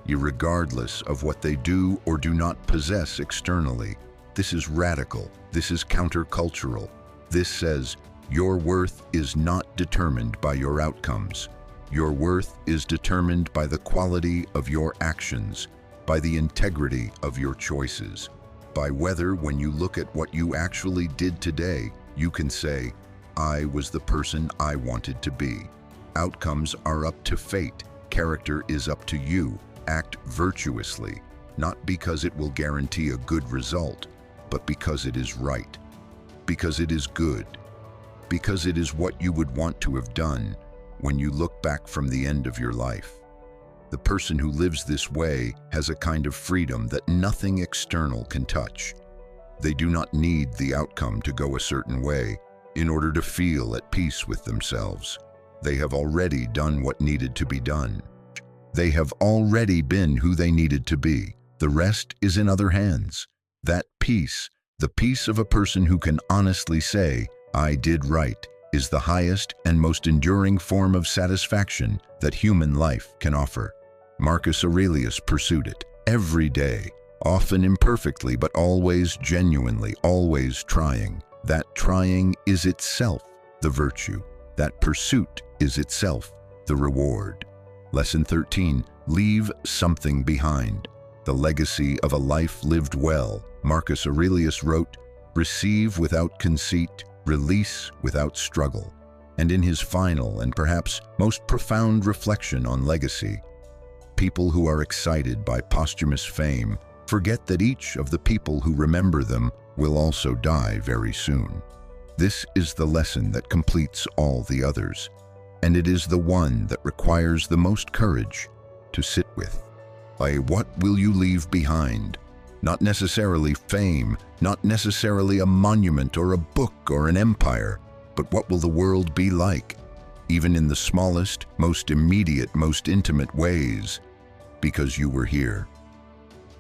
irregardless of what they do or do not possess externally. This is radical. This is countercultural. This says, your worth is not determined by your outcomes. Your worth is determined by the quality of your actions, by the integrity of your choices, by whether, when you look at what you actually did today, you can say, I was the person I wanted to be. Outcomes are up to fate. Character is up to you. Act virtuously, not because it will guarantee a good result, but because it is right, because it is good, because it is what you would want to have done when you look back from the end of your life. The person who lives this way has a kind of freedom that nothing external can touch. They do not need the outcome to go a certain way in order to feel at peace with themselves. They have already done what needed to be done. They have already been who they needed to be. The rest is in other hands. That peace, the peace of a person who can honestly say, I did right, is the highest and most enduring form of satisfaction that human life can offer. Marcus Aurelius pursued it every day, often imperfectly, but always genuinely, always trying. That trying is itself the virtue. That pursuit is itself the reward. Lesson 13, leave something behind. The legacy of a life lived well. Marcus Aurelius wrote, receive without conceit, release without struggle. And in his final and perhaps most profound reflection on legacy, people who are excited by posthumous fame forget that each of the people who remember them will also die very soon. This is the lesson that completes all the others, and it is the one that requires the most courage to sit with. What will you leave behind? Not necessarily fame, not necessarily a monument or a book or an empire, but what will the world be like, even in the smallest, most immediate, most intimate ways, because you were here.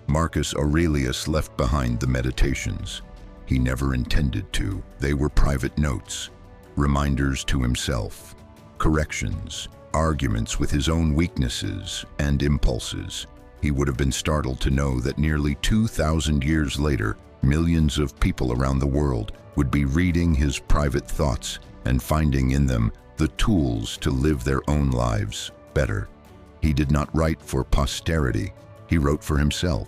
Marcus Aurelius left behind the Meditations. He never intended to. They were private notes, reminders to himself, corrections, arguments with his own weaknesses and impulses. He would have been startled to know that nearly 2,000 years later, millions of people around the world would be reading his private thoughts and finding in them the tools to live their own lives better. He did not write for posterity, he wrote for himself.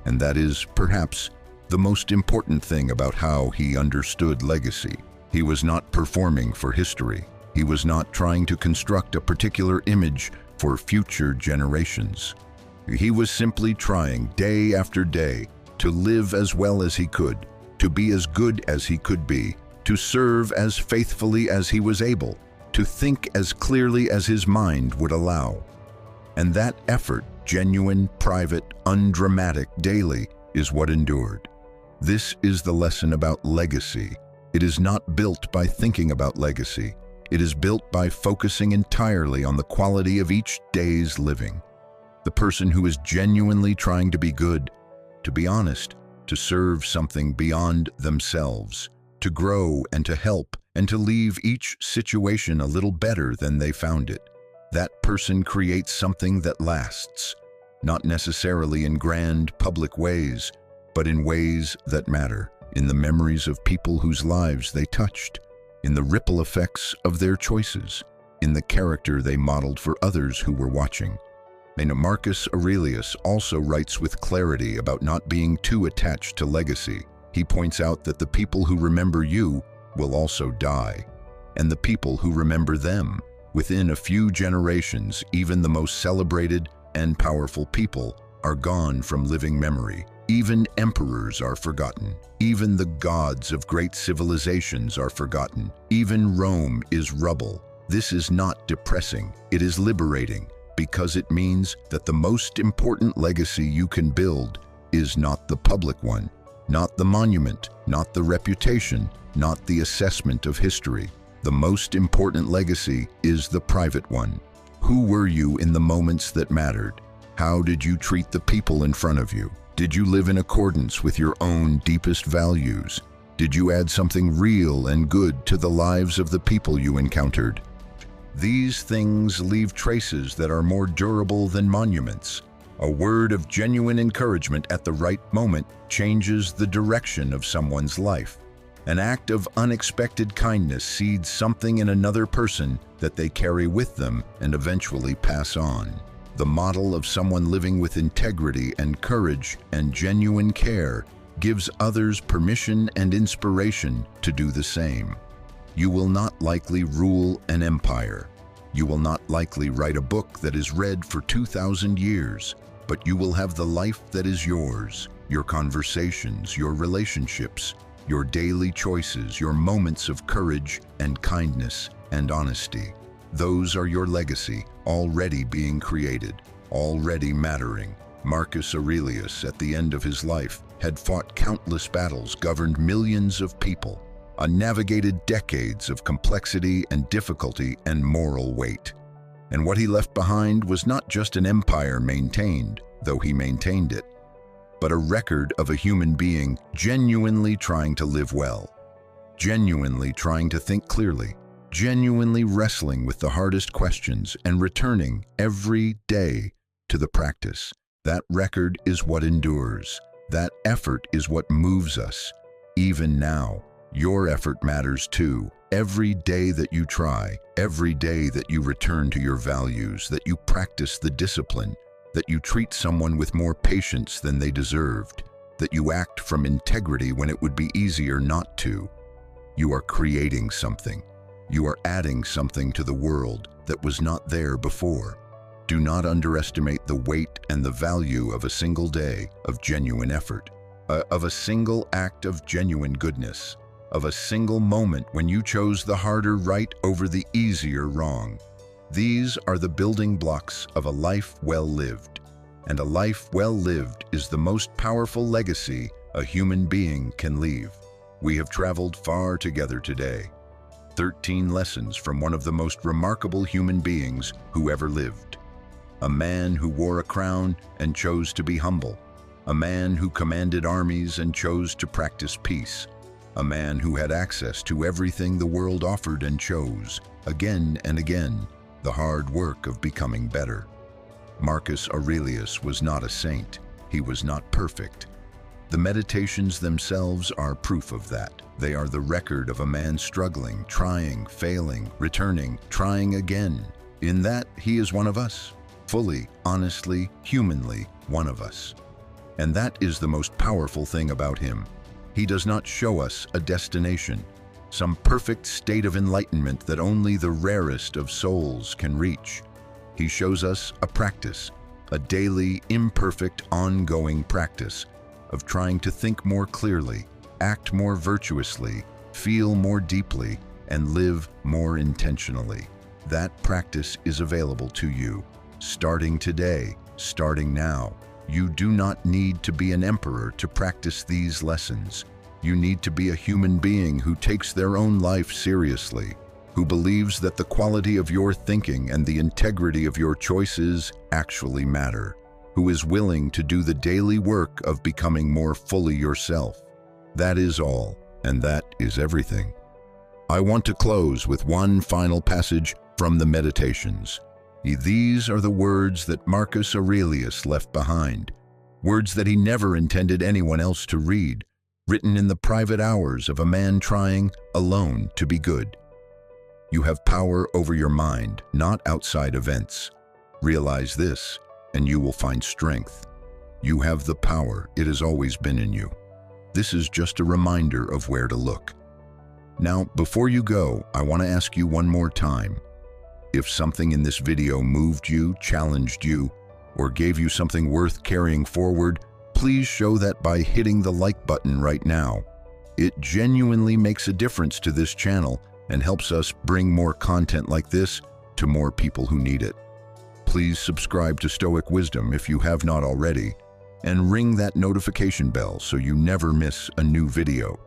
And that is, perhaps, the most important thing about how he understood legacy. He was not performing for history. He was not trying to construct a particular image for future generations. He was simply trying, day after day, to live as well as he could, to be as good as he could be, to serve as faithfully as he was able, to think as clearly as his mind would allow. And that effort, genuine, private, undramatic, daily, is what endured. This is the lesson about legacy. It is not built by thinking about legacy. It is built by focusing entirely on the quality of each day's living. The person who is genuinely trying to be good, to be honest, to serve something beyond themselves, to grow and to help, and to leave each situation a little better than they found it. That person creates something that lasts, not necessarily in grand public ways, but in ways that matter, in the memories of people whose lives they touched, in the ripple effects of their choices, in the character they modeled for others who were watching. And Marcus Aurelius also writes with clarity about not being too attached to legacy. He points out that the people who remember you will also die, and the people who remember them, within a few generations, even the most celebrated and powerful people, are gone from living memory. Even emperors are forgotten. Even the gods of great civilizations are forgotten. Even Rome is rubble. This is not depressing. It is liberating, because it means that the most important legacy you can build is not the public one, not the monument, not the reputation, not the assessment of history. The most important legacy is the private one. Who were you in the moments that mattered? How did you treat the people in front of you? Did you live in accordance with your own deepest values? Did you add something real and good to the lives of the people you encountered? These things leave traces that are more durable than monuments. A word of genuine encouragement at the right moment changes the direction of someone's life. An act of unexpected kindness seeds something in another person that they carry with them and eventually pass on. The model of someone living with integrity and courage and genuine care gives others permission and inspiration to do the same. You will not likely rule an empire. You will not likely write a book that is read for 2,000 years, but you will have the life that is yours, your conversations, your relationships, your daily choices, your moments of courage and kindness and honesty. Those are your legacy, already being created, already mattering. Marcus Aurelius, at the end of his life, had fought countless battles, governed millions of people, navigated decades of complexity and difficulty and moral weight. And what he left behind was not just an empire maintained, though he maintained it, but a record of a human being genuinely trying to live well, genuinely trying to think clearly, genuinely wrestling with the hardest questions and returning every day to the practice. That record is what endures. That effort is what moves us. Even now, your effort matters too. Every day that you try, every day that you return to your values, that you practice the discipline, that you treat someone with more patience than they deserved, that you act from integrity when it would be easier not to. You are creating something. You are adding something to the world that was not there before. Do not underestimate the weight and the value of a single day of genuine effort, of a single act of genuine goodness, of a single moment when you chose the harder right over the easier wrong. These are the building blocks of a life well lived, and a life well lived is the most powerful legacy a human being can leave. We have traveled far together today. 13 lessons from one of the most remarkable human beings who ever lived. A man who wore a crown and chose to be humble. A man who commanded armies and chose to practice peace. A man who had access to everything the world offered and chose, again and again, the hard work of becoming better. Marcus Aurelius was not a saint. He was not perfect. The meditations themselves are proof of that. They are the record of a man struggling, trying, failing, returning, trying again. In that, he is one of us. Fully, honestly, humanly, one of us. And that is the most powerful thing about him. He does not show us a destination, some perfect state of enlightenment that only the rarest of souls can reach. He shows us a practice, a daily, imperfect, ongoing practice of trying to think more clearly, act more virtuously, feel more deeply, and live more intentionally. That practice is available to you, starting today, starting now. You do not need to be an emperor to practice these lessons. You need to be a human being who takes their own life seriously, who believes that the quality of your thinking and the integrity of your choices actually matter, who is willing to do the daily work of becoming more fully yourself. That is all, and that is everything. I want to close with one final passage from the Meditations. These are the words that Marcus Aurelius left behind, words that he never intended anyone else to read, written in the private hours of a man trying, alone, to be good. You have power over your mind, not outside events. Realize this, and you will find strength. You have the power, it has always been in you. This is just a reminder of where to look. Now, before you go, I want to ask you one more time. If something in this video moved you, challenged you, or gave you something worth carrying forward, please show that by hitting the like button right now. It genuinely makes a difference to this channel and helps us bring more content like this to more people who need it. Please subscribe to Stoic Wisdom if you have not already, and ring that notification bell so you never miss a new video.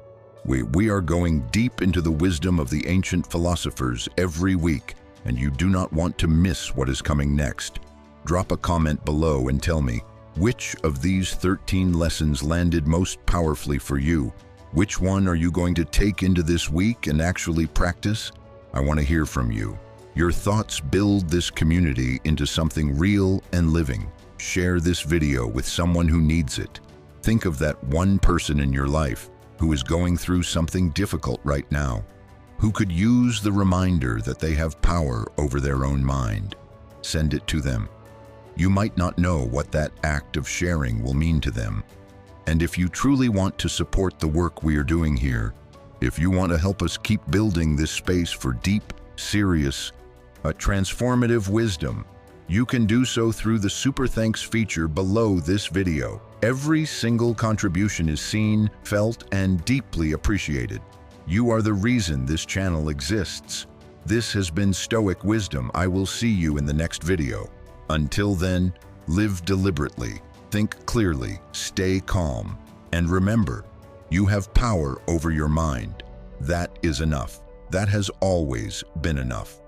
We are going deep into the wisdom of the ancient philosophers every week, and you do not want to miss what is coming next. Drop a comment below and tell me, which of these 13 lessons landed most powerfully for you? Which one are you going to take into this week and actually practice? I want to hear from you. Your thoughts build this community into something real and living. Share this video with someone who needs it. Think of that one person in your life who is going through something difficult right now, who could use the reminder that they have power over their own mind. Send it to them. You might not know what that act of sharing will mean to them. And if you truly want to support the work we are doing here, if you want to help us keep building this space for deep, serious, transformative wisdom, you can do so through the Super Thanks feature below this video. Every single contribution is seen, felt, and deeply appreciated. You are the reason this channel exists. This has been Stoic Wisdom. I will see you in the next video. Until then, live deliberately, think clearly, stay calm, and remember, you have power over your mind. That is enough. That has always been enough.